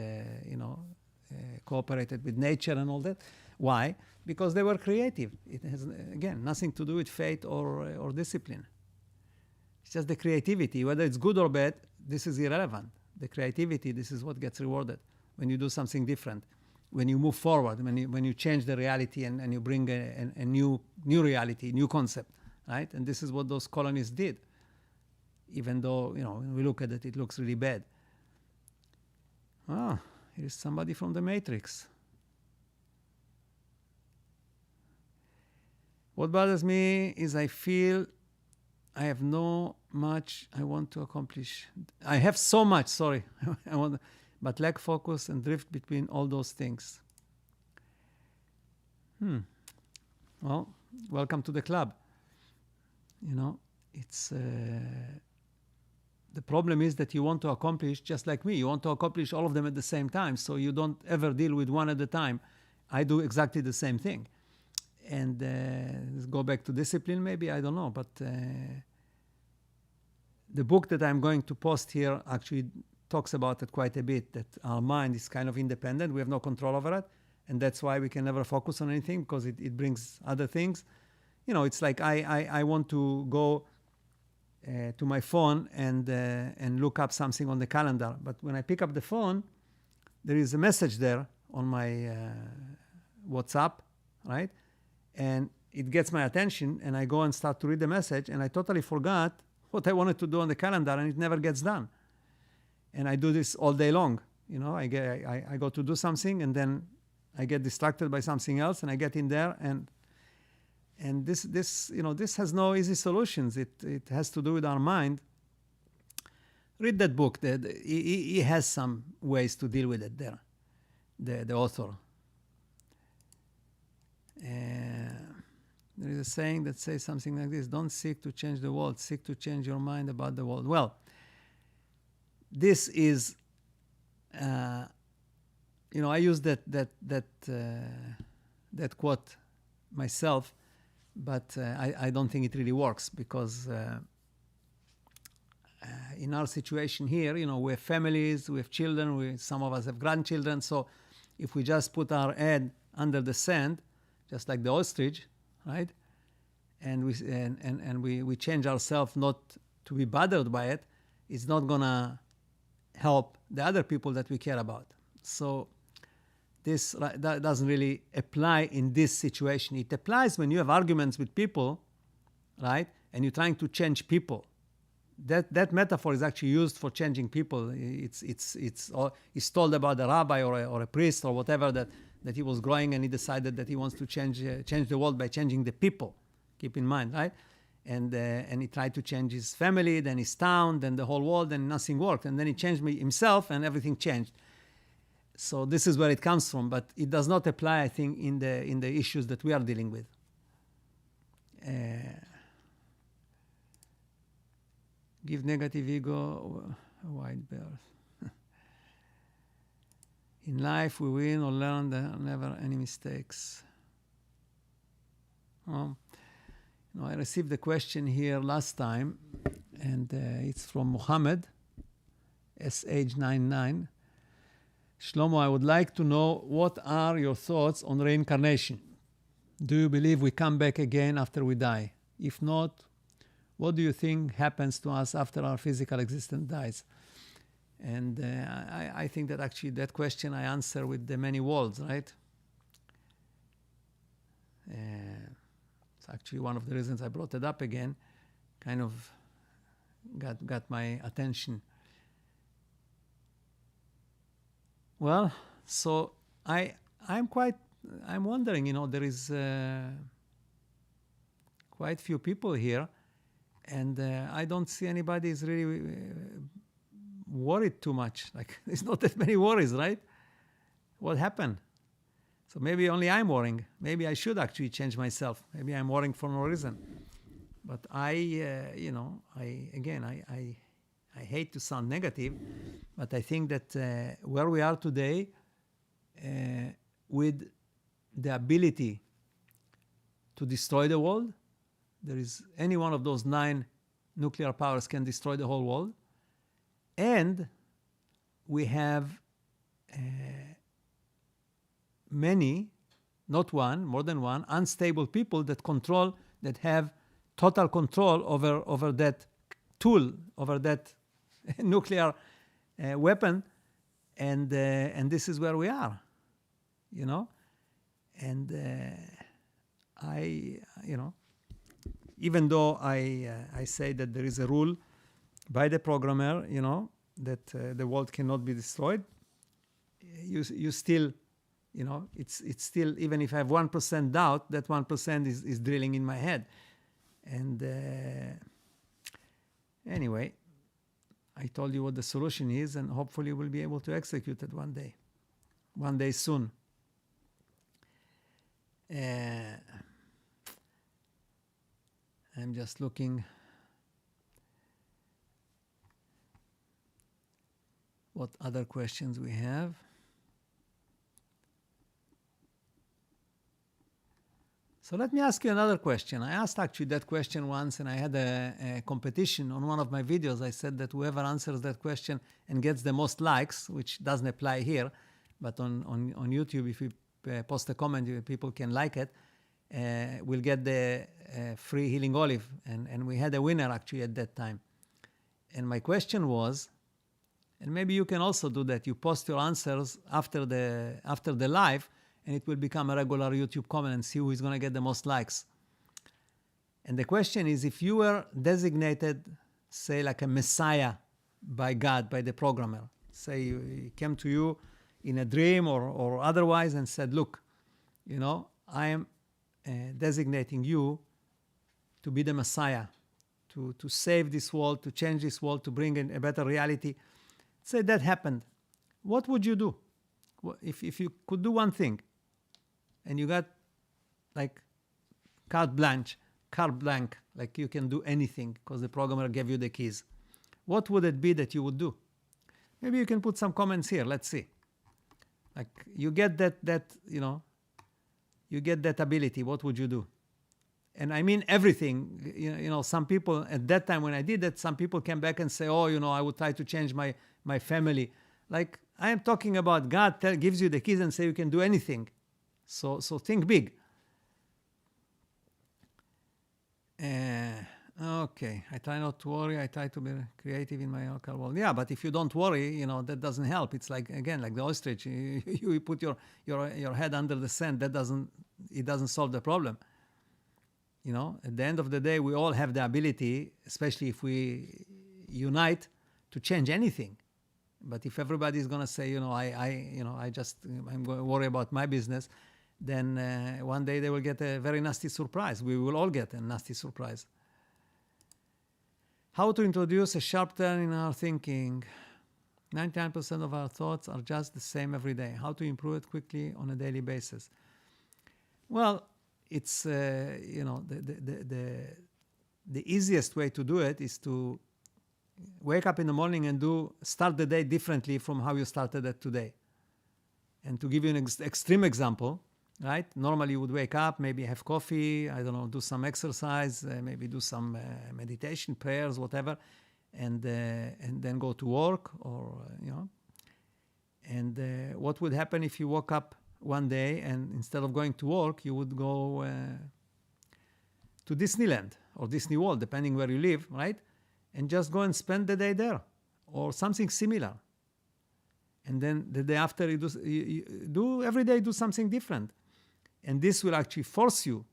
cooperated with nature and all that. Why? Because they were creative. It has, again, nothing to do with fate or discipline. It's just the creativity. Whether it's good or bad, this is irrelevant. The creativity, this is what gets rewarded when you do something different, when you move forward, when you change the reality and you bring a new reality, new concept, right? And this is what those colonies did. Even though, when we look at it, it looks really bad. Ah, here's somebody from the Matrix. What bothers me is I feel I have no much I want to accomplish. I have so much, sorry, but lack focus and drift between all those things. Well, welcome to the club. It's the problem is that you want to accomplish, just like me, you want to accomplish all of them at the same time, so you don't ever deal with one at a time. I do exactly the same thing. And let's go back to discipline, maybe, I don't know, but the book that I'm going to post here actually talks about it quite a bit, that our mind is kind of independent, we have no control over it, and that's why we can never focus on anything, because it brings other things. It's like I want to go to my phone and look up something on the calendar, but when I pick up the phone, there is a message there on my WhatsApp, right? And it gets my attention, and I go and start to read the message, and I totally forgot what I wanted to do on the calendar, and it never gets done. And I do this all day long. I go to do something, and then I get distracted by something else, and I get in there, and this has no easy solutions. It has to do with our mind. Read that book. He has some ways to deal with it there, the author. There is a saying that says something like this: don't seek to change the world, seek to change your mind about the world. Well, this is, I use that quote myself, but I don't think it really works, because in our situation here, we have families, we have children, some of us have grandchildren, so if we just put our head under the sand, just like the ostrich, right? And we change ourselves not to be bothered by it, it's not gonna help the other people that we care about. So that doesn't really apply in this situation. It applies when you have arguments with people, right? And you're trying to change people. That metaphor is actually used for changing people. It's told about a rabbi or a priest or whatever that he was growing, and he decided that he wants to change the world by changing the people. Keep in mind, right? And he tried to change his family, then his town, then the whole world, and nothing worked. And then he changed himself, and everything changed. So this is where it comes from, but it does not apply, I think, in the issues that we are dealing with. Give negative ego a wide berth. In life, we win or learn, there are never any mistakes. I received a question here last time, and it's from Muhammad, SH99. Shlomo, I would like to know, what are your thoughts on reincarnation? Do you believe we come back again after we die? If not, what do you think happens to us after our physical existence dies? And I think that actually that question I answer with the many worlds, right? It's actually one of the reasons I brought it up again, kind of got my attention. Well, so I'm wondering, there is quite few people here, and I don't see anybody is really worried too much. Like, there's not that many worries, right? What happened? So maybe only I'm worrying. Maybe I should actually change myself. Maybe I'm worrying for no reason. But I hate to sound negative, but I think that where we are today, with the ability to destroy the world. There is any one of those 9 nuclear powers can destroy the whole world. And we have many, not one, more than one, unstable people that have total control over that tool, over that nuclear weapon, and this is where we are, you know. And even though I say that there is a rule by the programmer, you know, that the world cannot be destroyed, you still, you know, it's still, even if I have 1% doubt, that 1% is drilling in my head. And anyway, I told you what the solution is, and hopefully we'll be able to execute it one day soon. I'm just looking what other questions we have. So let me ask you another question. I asked actually that question once, and I had a competition on one of my videos. I said that whoever answers that question and gets the most likes, which doesn't apply here, but on YouTube, if you post a comment, people can like it, will get the free healing olive. And we had a winner actually at that time. And my question was, and maybe you can also do that, you post your answers after the live, and it will become a regular YouTube comment and see who is going to get the most likes. And the question is, if you were designated, say, like a messiah by God, by the programmer, say he came to you in a dream or otherwise and said, look, you know, I am designating you to be the messiah, to save this world, to change this world, to bring in a better reality. Say that happened. What would you do? If you could do one thing, and you got like carte blanche, like you can do anything because the programmer gave you the keys, what would it be that you would do? Maybe you can put some comments here. Let's see. Like you get that you know, you get that ability. What would you do? And I mean everything. You know, some people at that time when I did that, some people came back and say, oh, you know, I would try to change my family. Like I am talking about God gives you the keys and say you can do anything. So think big. Okay, I try not to worry. I try to be creative in my local world. Yeah, but if you don't worry, you know, that doesn't help. It's like, again, like the ostrich. You put your head under the sand. It doesn't solve the problem. You know, at the end of the day, we all have the ability, especially if we unite, to change anything. But if everybody is going to say, you know, I'm going to worry about my business, then one day they will get a very nasty surprise. We will all get a nasty surprise. How to introduce a sharp turn in our thinking? 99% of our thoughts are just the same every day. How to improve it quickly on a daily basis? Well, it's you know, the easiest way to do it is to wake up in the morning and start the day differently from how you started it today. And to give you an extreme example, right? Normally you would wake up, maybe have coffee, I don't know, do some exercise, maybe do some meditation, prayers, whatever, and then go to work, or you know. And what would happen if you woke up one day and instead of going to work, you would go to Disneyland or Disney World, depending where you live, right? And just go and spend the day there, or something similar. And then the day after, you do every day do something different. And this will actually force you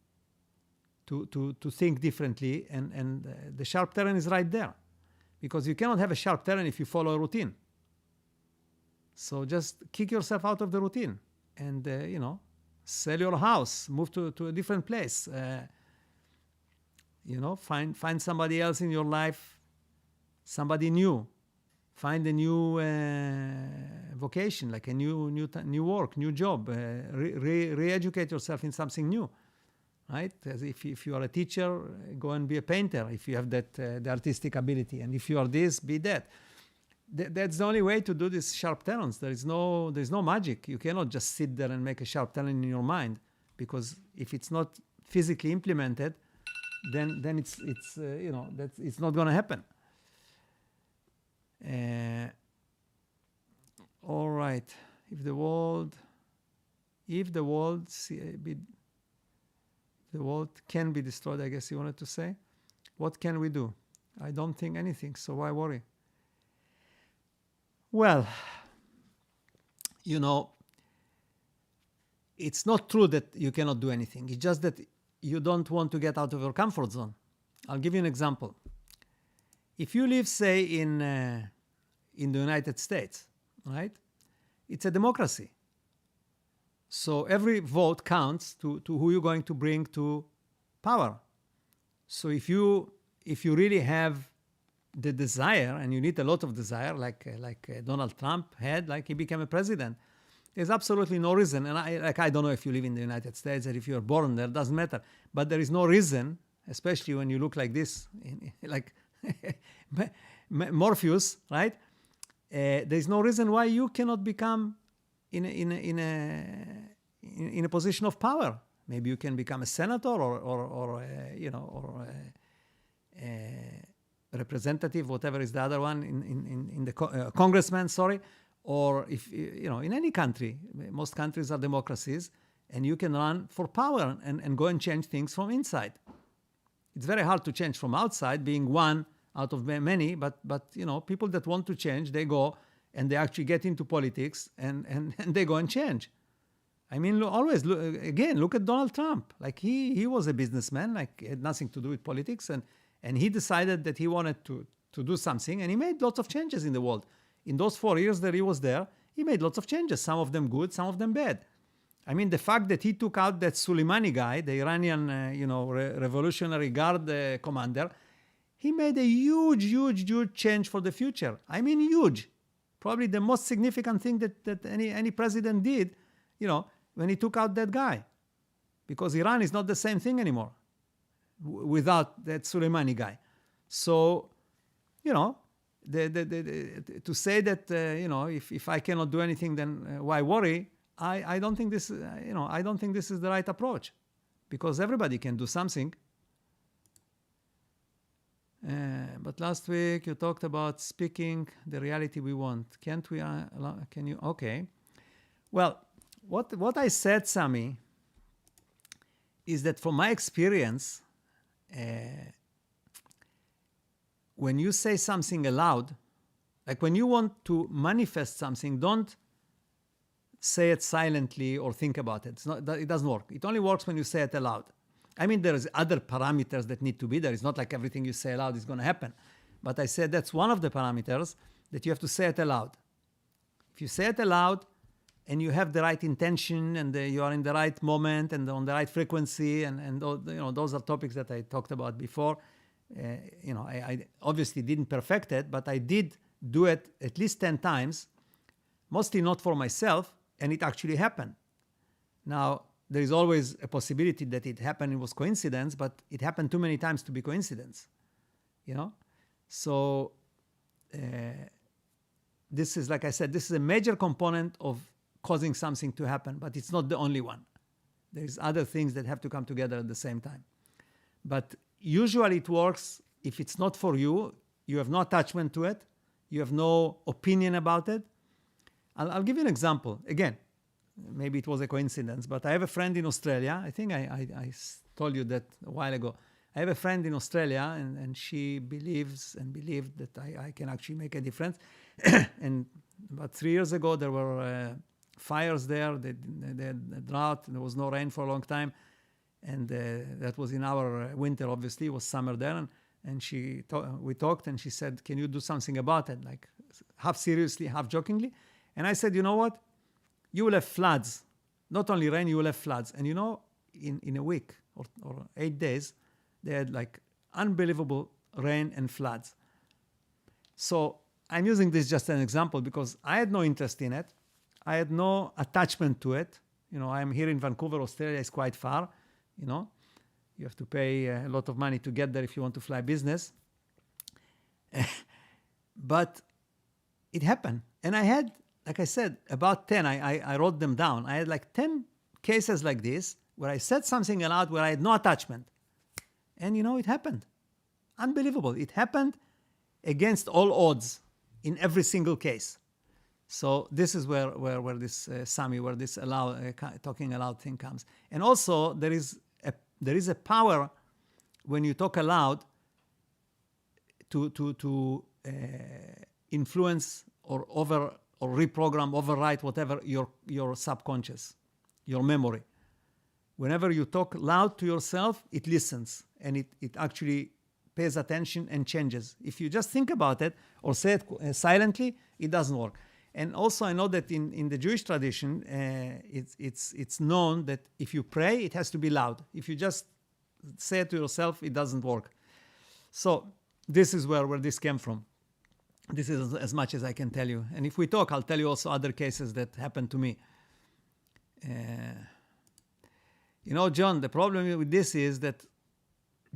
to think differently. And the sharp turn is right there. Because you cannot have a sharp turn if you follow a routine. So just kick yourself out of the routine. And, you know, sell your house, move to a different place. You know, find somebody else in your life, somebody new. Find a new vocation, like a new work, new job. Re-educate yourself in something new, right? As if you are a teacher, go and be a painter if you have that the artistic ability. And if you are this, be that. That's the only way to do these sharp turns. There's no magic. You cannot just sit there and make a sharp turn in your mind. because if it's not physically implemented, then it's it's not going to happen. All right. If the world can be destroyed, I guess you wanted to say, what can we do? I don't think anything, so why worry? Well, it's not true that you cannot do anything. It's just that you don't want to get out of your comfort zone. I'll give you an example. If you live, say, in the United States, right? It's a democracy. So every vote counts to who you're going to bring to power. So if you really have the desire, and you need a lot of desire, like Donald Trump had, like he became a president, there's absolutely no reason. And I don't know if you live in the United States or if you're born there, doesn't matter. But there is no reason, especially when you look like this, like Morpheus, right? There's no reason why you cannot become in a position of power. Maybe you can become a senator or a representative, whatever is the other one, in the congressman, sorry. Or if, in any country, most countries are democracies, and you can run for power and go and change things from inside. It's very hard to change from outside, being one out of many, but people that want to change, they go and they actually get into politics and they go and change. I mean, always, look at Donald Trump. Like he was a businessman, like it had nothing to do with politics, and he decided that he wanted to do something, and he made lots of changes in the world. In those 4 years that he was there, he made lots of changes, some of them good, some of them bad. I mean, the fact that he took out that Soleimani guy, the Iranian, Revolutionary Guard commander, he made a huge, huge, huge change for the future. I mean, huge. Probably the most significant thing that any president did, when he took out that guy. Because Iran is not the same thing anymore without that Soleimani guy. So, to say that, if I cannot do anything, then why worry? I don't think this, I don't think this is the right approach, because everybody can do something. But last week you talked about speaking the reality we want. Can't we? Can you? Okay. Well, what I said, Sami, is that from my experience, when you say something aloud, like when you want to manifest something, don't say it silently or think about it. It doesn't work. It only works when you say it aloud. I mean, there's other parameters that need to be there. It's not like everything you say aloud is going to happen. But I said that's one of the parameters, that you have to say it aloud. If you say it aloud and you have the right intention and you are in the right moment and on the right frequency, and those are topics that I talked about before. I obviously didn't perfect it, but I did do it at least 10 times, mostly not for myself, and it actually happened. Now, there is always a possibility that it happened, it was coincidence, but it happened too many times to be coincidence, So this is, like I said, this is a major component of causing something to happen, but it's not the only one. There's other things that have to come together at the same time. But usually it works if it's not for you, you have no attachment to it, you have no opinion about it. I'll give you an example. Again, maybe it was a coincidence, but I have a friend in Australia. I think I told you that a while ago. I have a friend in Australia, and she believes and believed that I can actually make a difference. And about 3 years ago, there were fires there. They had a drought. There was no rain for a long time. And that was in our winter, obviously. It was summer there. And we talked, and she said, can you do something about it? Like half seriously, half jokingly. And I said, you know what? You will have floods. Not only rain, you will have floods. And in a week or 8 days, they had like unbelievable rain and floods. So I'm using this just an example because I had no interest in it. I had no attachment to it. I'm here in Vancouver, Australia is quite far. You have to pay a lot of money to get there if you want to fly business. But it happened. And I had, like I said, about 10, I wrote them down. I had like 10 cases like this where I said something aloud where I had no attachment. And it happened. Unbelievable. It happened against all odds in every single case. So this is where this Sami, where this talking aloud thing comes. And also there is a power when you talk aloud to influence or reprogram, overwrite whatever your subconscious, your memory. Whenever you talk loud to yourself, it listens and it actually pays attention and changes. If you just think about it or say it silently, it doesn't work. And also I know that in the Jewish tradition, it's known that if you pray, it has to be loud. If you just say it to yourself, it doesn't work. So this is where this came from. This is as much as I can tell you. And if we talk, I'll tell you also other cases that happened to me. John, the problem with this is that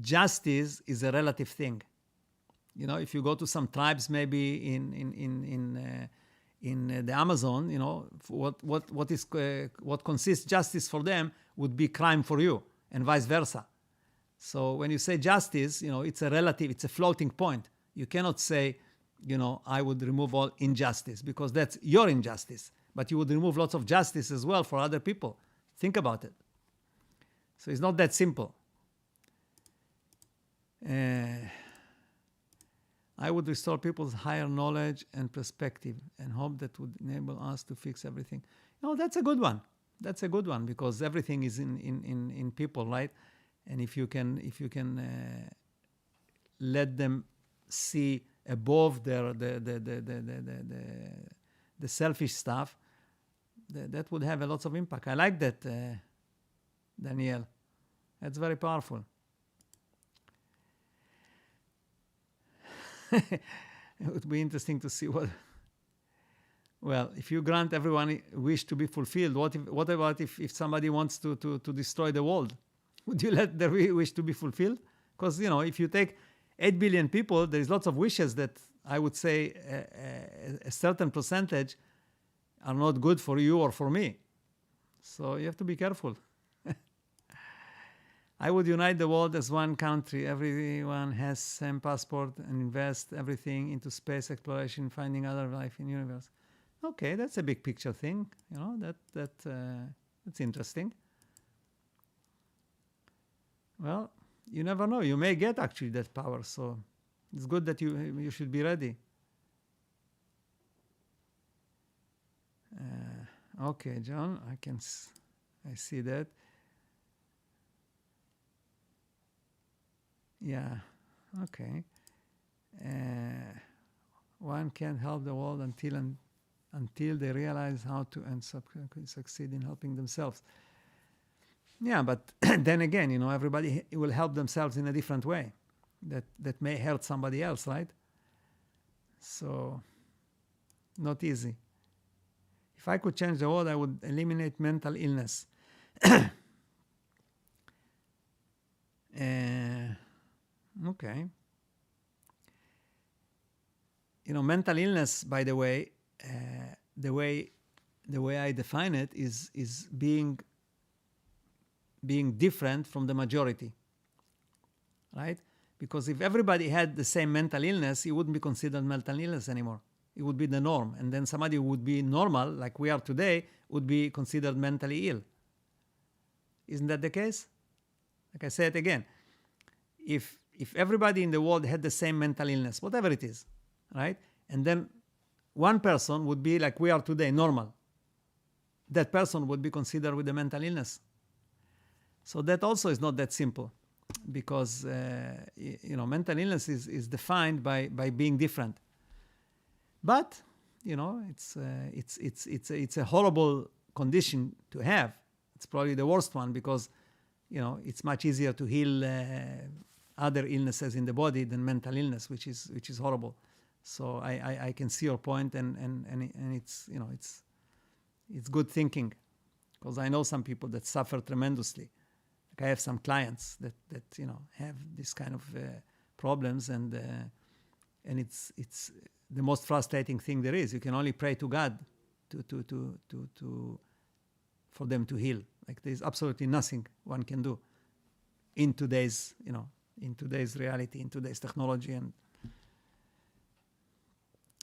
justice is a relative thing. If you go to some tribes, maybe in the Amazon, what consists justice for them would be crime for you, and vice versa. So when you say justice, it's a relative, it's a floating point. You cannot say, I would remove all injustice, because that's your injustice. But you would remove lots of justice as well for other people. Think about it. So it's not that simple. I would restore people's higher knowledge and perspective and hope that would enable us to fix everything. That's a good one. That's a good one, because everything is in people, right? And if you can let them see above the selfish stuff, that would have a lot of impact. I like that, Danielle. That's very powerful. It would be interesting to see if you grant everyone wish to be fulfilled, what about if somebody wants to destroy the world? Would you let their wish to be fulfilled? Because, if you take 8 billion people, there's lots of wishes that I would say a certain percentage are not good for you or for me. So you have to be careful. I would unite the world as one country. Everyone has same passport and invest everything into space exploration, finding other life in the universe. Okay, that's a big picture thing. That's interesting. Well, you never know. You may get actually that power. So it's good that you should be ready. Okay, John, I see that. Yeah, okay. One can't help the world until they realize how to and succeed in helping themselves. Yeah, but then again, everybody will help themselves in a different way. That may hurt somebody else, right? So, not easy. If I could change the world, I would eliminate mental illness. Okay. Mental illness, by the way, the way I define it is being different from the majority, right? Because if everybody had the same mental illness, it wouldn't be considered mental illness anymore. It would be the norm. And then somebody who would be normal, like we are today, would be considered mentally ill. Isn't that the case? Like I said again, if everybody in the world had the same mental illness, whatever it is, right? And then one person would be like we are today, normal. That person would be considered with a mental illness. So that also is not that simple, because mental illness is defined by being different. But it's a horrible condition to have. It's probably the worst one, because it's much easier to heal other illnesses in the body than mental illness, which is horrible. So I can see your point, and it's it's good thinking, because I know some people that suffer tremendously. Like I have some clients that have this kind of problems, and it's the most frustrating thing there is. You can only pray to God for them to heal. Like there's absolutely nothing one can do in today's, in today's reality, in today's technology. And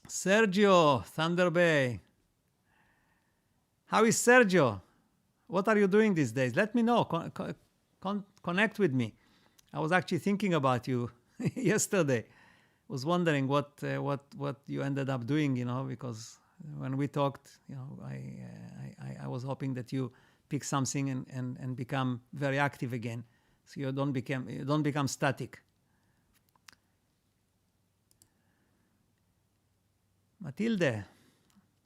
Sergio, Thunder Bay. How is Sergio? What are you doing these days? Let me know. Connect with me. I was actually thinking about you yesterday. Was wondering what you ended up doing, because when we talked, I was hoping that you pick something and become very active again, so you don't become static. Matilde,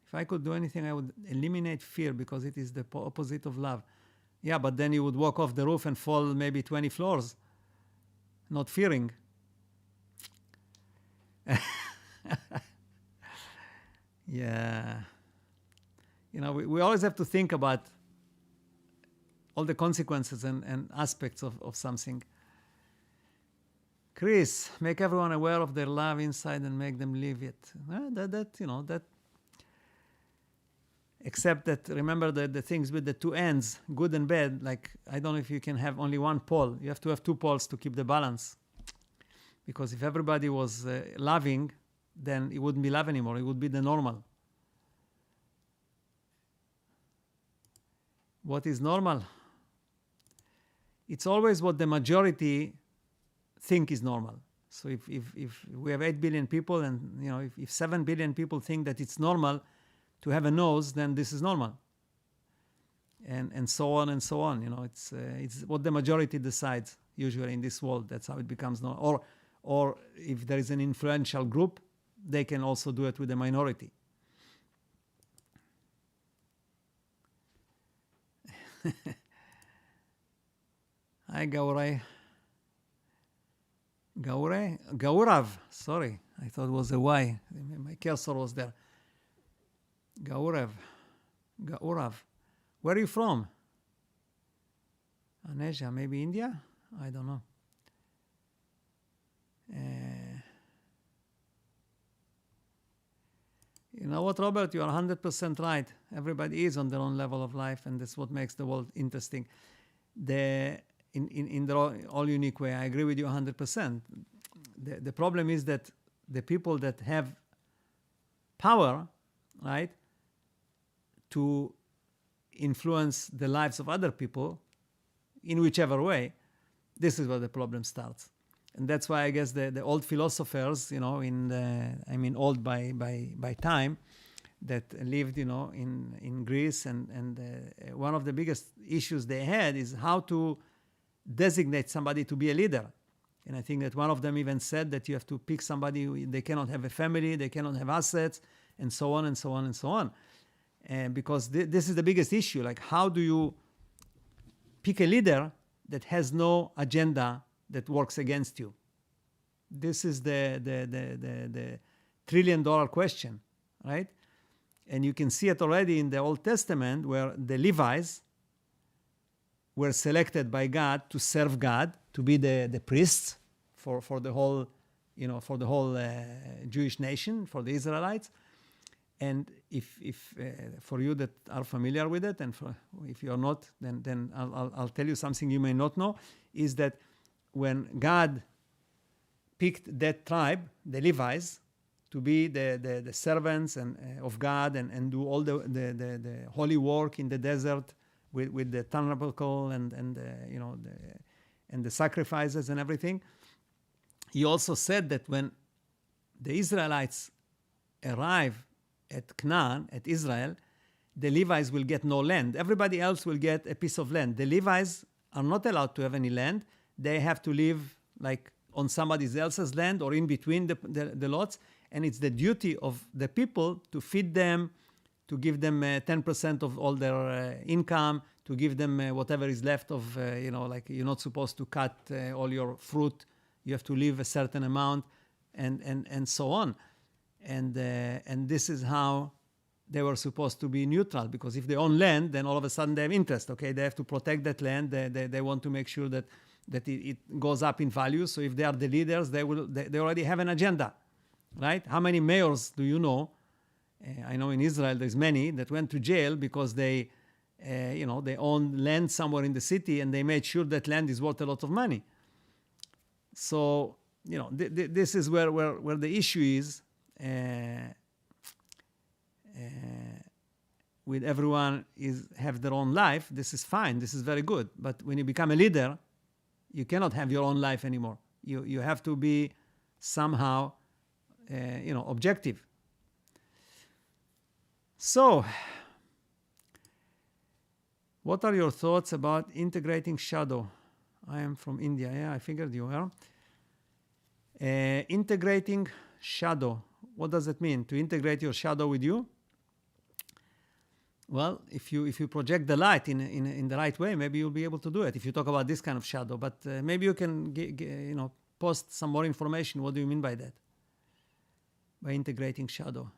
if I could do anything, I would eliminate fear because it is the opposite of love. Yeah, but then you would walk off the roof and fall maybe 20 floors, not fearing. Yeah. We always have to think about all the consequences and aspects of something. Chris, make everyone aware of their love inside and make them live it. That. Except that, remember the things with the two ends, good and bad. Like, I don't know if you can have only one pole. You have to have two poles to keep the balance. Because if everybody was loving, then it wouldn't be love anymore. It would be the normal. What is normal? It's always what the majority think is normal. So if we have 8 billion people and if 7 billion people think that it's normal to have a nose, then this is normal. And so on and so on. It's what the majority decides usually in this world. That's how it becomes normal. Or if there is an influential group, they can also do it with the minority. Hi, Gaurav. Sorry, I thought it was a Y. My cursor was there. Gaurav. Where are you from? Asia, maybe India? I don't know. You know what, Robert? You are 100% right. Everybody is on their own level of life, and that's what makes the world interesting. In the all unique way, I agree with you 100%. The problem is that the people that have power, right, to influence the lives of other people in whichever way, this is where the problem starts. And that's why I guess the old philosophers, old by time, that lived, in Greece, and one of the biggest issues they had is how to designate somebody to be a leader. And I think that one of them even said that you have to pick somebody, they cannot have a family, they cannot have assets, and so on and so on and so on. And because this is the biggest issue, like how do you pick a leader that has no agenda that works against you? This is the $1 trillion question, right? And you can see it already in the Old Testament, where the Levites were selected by God to serve God, to be the priests for the whole, for the whole Jewish nation, for the Israelites. And if for you that are familiar with it, and if you're not, then I'll tell you something you may not know, is that when God picked that tribe, the Levites, to be the servants of God and do all the holy work in the desert with the tabernacle and the sacrifices and everything, he also said that when the Israelites arrive at Canaan, at Israel, the Levites will get no land. Everybody else will get a piece of land. The Levites are not allowed to have any land. They have to live like on somebody else's land or in between the lots. And it's the duty of the people to feed them, to give them 10% of all their income, to give them whatever is left of, like you're not supposed to cut all your fruit. You have to leave a certain amount and so on. And this is how they were supposed to be neutral, because if they own land, then all of a sudden they have interest. Okay, they have to protect that land. They want to make sure that it goes up in value. So if they are the leaders, they already have an agenda, right? How many mayors do you know? I know in Israel there's many that went to jail because they they own land somewhere in the city and they made sure that land is worth a lot of money. So, this is where the issue is with everyone have their own life. This is fine. This is very good. But when you become a leader, you cannot have your own life anymore. You have to be somehow, objective. So, what are your thoughts about integrating shadow? I am from India. Yeah, I figured you were. Integrating shadow. What does it mean? To integrate your shadow with you? Well, if you project the light in the right way, maybe you'll be able to do it. If you talk about this kind of shadow, but maybe you can post some more information. What do you mean by that? By integrating shadow.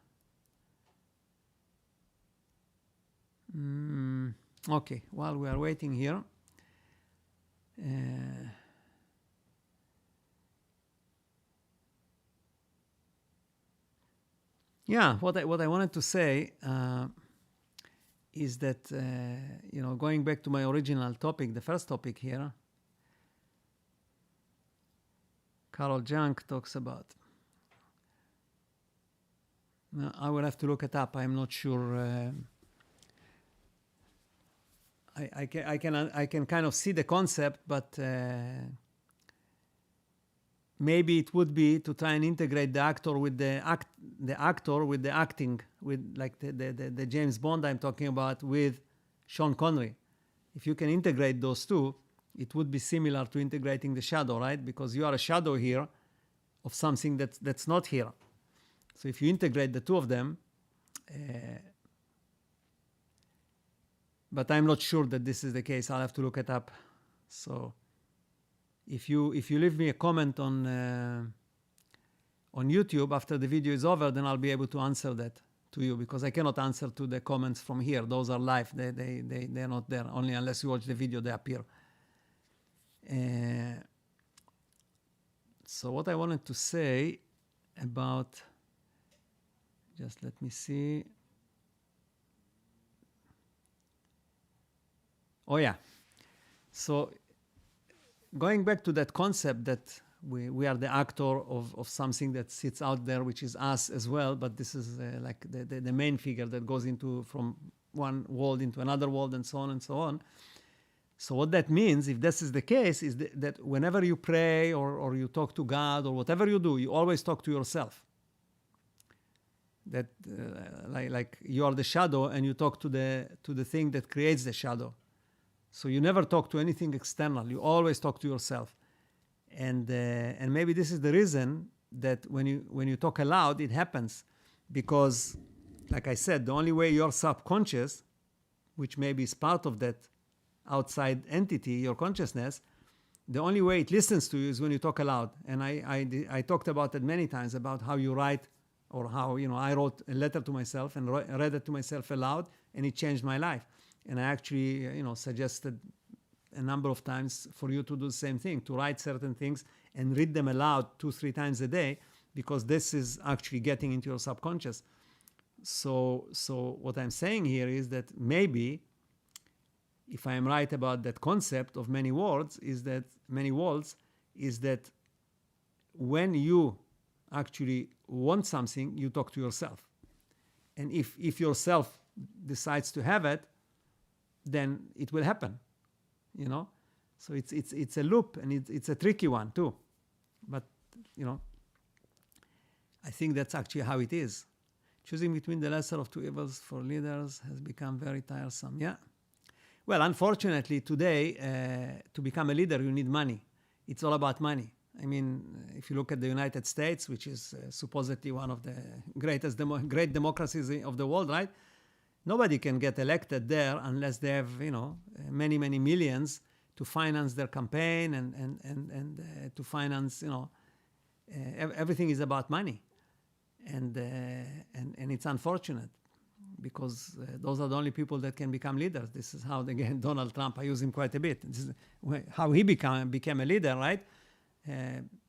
Okay. While we are waiting here. Yeah, what I wanted to say is that, going back to my original topic, the first topic here, Carol Junk talks about. Now, I will have to look it up. I'm not sure. I can kind of see the concept, but maybe it would be to try and integrate the actor with the actor with the acting, with like the James Bond I'm talking about with Sean Connery. If you can integrate those two, it would be similar to integrating the shadow, right? Because you are a shadow here of something that's not here. So if you integrate the two of them, but I'm not sure that this is the case. I'll have to look it up. So if you leave me a comment on YouTube after the video is over, then I'll be able to answer that to you, because I cannot answer to the comments from here. Those are live. They're not there. Only unless you watch the video, they appear. So what I wanted to say about, just let me see. Oh yeah. So going back to that concept that we are the actor of something that sits out there, which is us as well, but this is like the main figure that goes into from one world into another world and so on and so on. So what that means, if this is the case, is that whenever you pray or you talk to God or whatever you do, you always talk to yourself. That like you are the shadow and you talk to the thing that creates the shadow. So you never talk to anything external. You always talk to yourself. And maybe this is the reason that when you talk aloud, it happens. Because, like I said, the only way your subconscious, which maybe is part of that outside entity, your consciousness, the only way it listens to you is when you talk aloud. And I talked about it many times, about how you write, or how I wrote a letter to myself and read it to myself aloud, and it changed my life. And I actually, suggested a number of times for you to do the same thing, to write certain things and read them aloud 2-3 times a day, because this is actually getting into your subconscious. So what I'm saying here is that maybe, if I am right about that concept of many worlds, is that when you actually want something, you talk to yourself. And if yourself decides to have it, then it will happen, So it's a loop, and it's a tricky one too. But, I think that's actually how it is. Choosing between the lesser of two evils for leaders has become very tiresome. Yeah. Well, unfortunately, today, to become a leader, you need money. It's all about money. I mean, if you look at the United States, which is supposedly one of the great democracies of the world, right? Nobody can get elected there unless they have, many, many millions to finance their campaign and to finance, everything is about money. And it's unfortunate, because those are the only people that can become leaders. This is how, again, Donald Trump, I use him quite a bit. This is how he became a leader, right?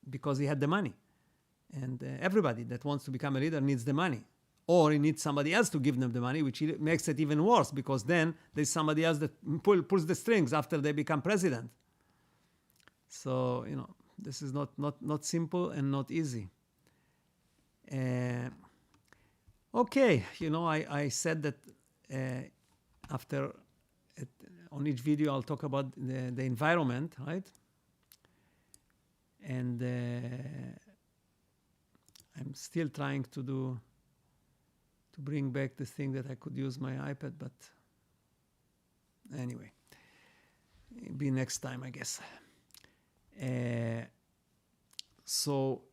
Because he had the money. And everybody that wants to become a leader needs the money. or he needs somebody else to give them the money, which makes it even worse because then there's somebody else that pulls the strings after they become president. So, this is not simple and not easy. Okay, I said that on each video I'll talk about the environment, right? And I'm still trying to bring back the thing that I could use my iPad, but anyway, it'll be next time, I guess. So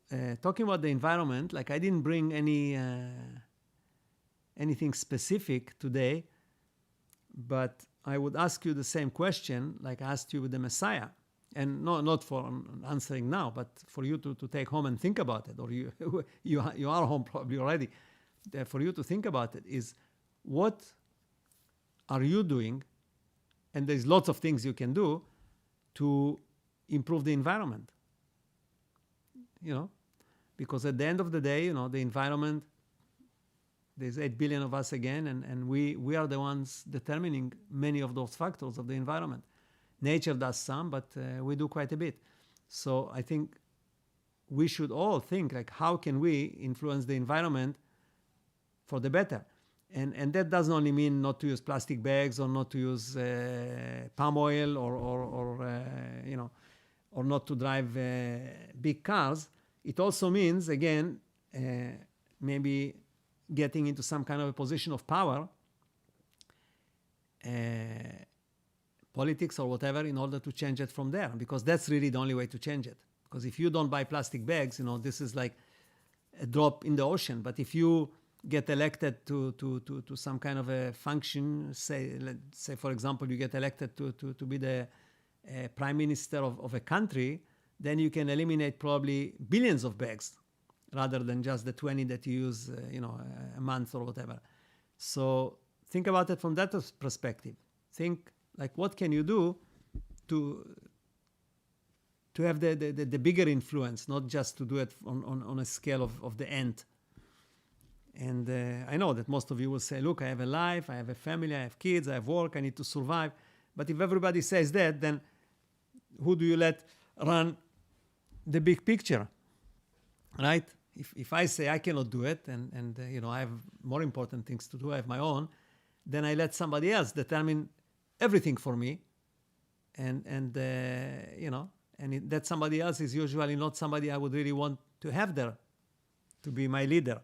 talking about the environment, like I didn't bring anything specific today, but I would ask you the same question like I asked you with the Messiah. And not for answering now, but for you to take home and think about it, or you are home probably already. For you to think about it is, what are you doing? And there's lots of things you can do to improve the environment. Because at the end of the day, the environment, there's 8 billion of us again, and we are the ones determining many of those factors of the environment. Nature does some, but we do quite a bit. So I think we should all think like, how can we influence the environment for the better? And that doesn't only mean not to use plastic bags or not to use palm oil or not to drive big cars. It also means, again, maybe getting into some kind of a position of power, politics or whatever, in order to change it from there, because that's really the only way to change it. Because if you don't buy plastic bags, this is like a drop in the ocean. But if you get elected to some kind of a function, say for example, you get elected to be the prime minister of a country, then you can eliminate probably billions of bags rather than just the 20 that you use a month or whatever. So think about it from that perspective. Think like, what can you do to have the bigger influence, not just to do it on a scale of the ant. And I know that most of you will say, look, I have a life, I have a family, I have kids, I have work, I need to survive. But if everybody says that, then who do you let run the big picture, right? If I say I cannot do it, and I have more important things to do, I have my own, then I let somebody else determine everything for me, that somebody else is usually not somebody I would really want to have there to be my leader.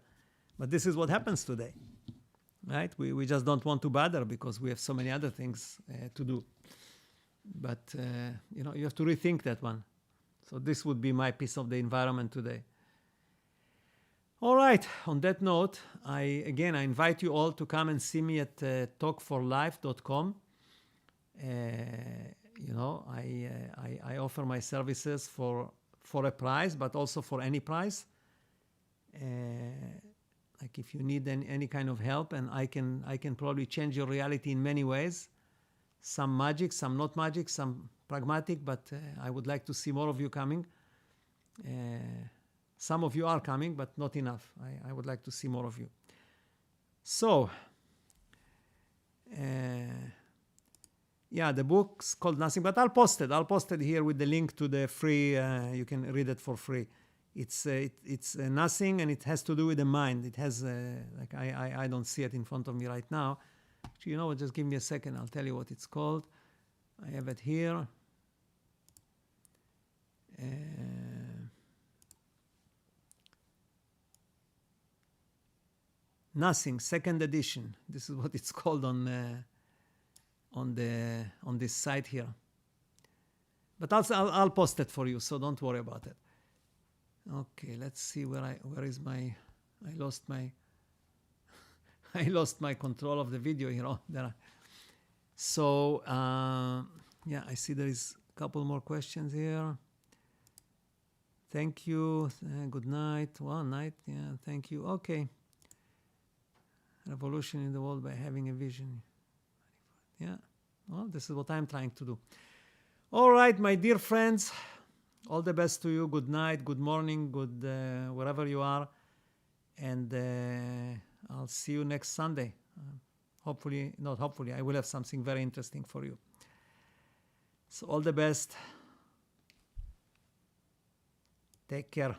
But this is what happens today, right? We just don't want to bother because we have so many other things to do. But you have to rethink that one. So this would be my piece of the environment today. All right. On that note, I invite you all to come and see me at talkforlife.com. I offer my services for a price, but also for any price. Like if you need any kind of help, and I can probably change your reality in many ways. Some magic, some not magic, some pragmatic, but I would like to see more of you coming. Some of you are coming, but not enough. I would like to see more of you. So, the book's called Nothing, but I'll post it. I'll post it here with the link to the free, you can read it for free. It's Nothing, and it has to do with the mind. It has, I don't see it in front of me right now. Actually, just give me a second. I'll tell you what it's called. I have it here. Nothing, second edition. This is what it's called on this site here. But I'll post it for you, so don't worry about it. Okay, let's see where is my. I lost my control of the video here. Oh, there. So I see there is a couple more questions here. Thank you. Good night. Well, night. Yeah, thank you. Okay. Revolution in the world by having a vision. Yeah. Well, this is what I'm trying to do. All right, my dear friends. All the best to you. Good night, good morning, good wherever you are. And I'll see you next Sunday. Hopefully, not hopefully, I will have something very interesting for you. So all the best. Take care.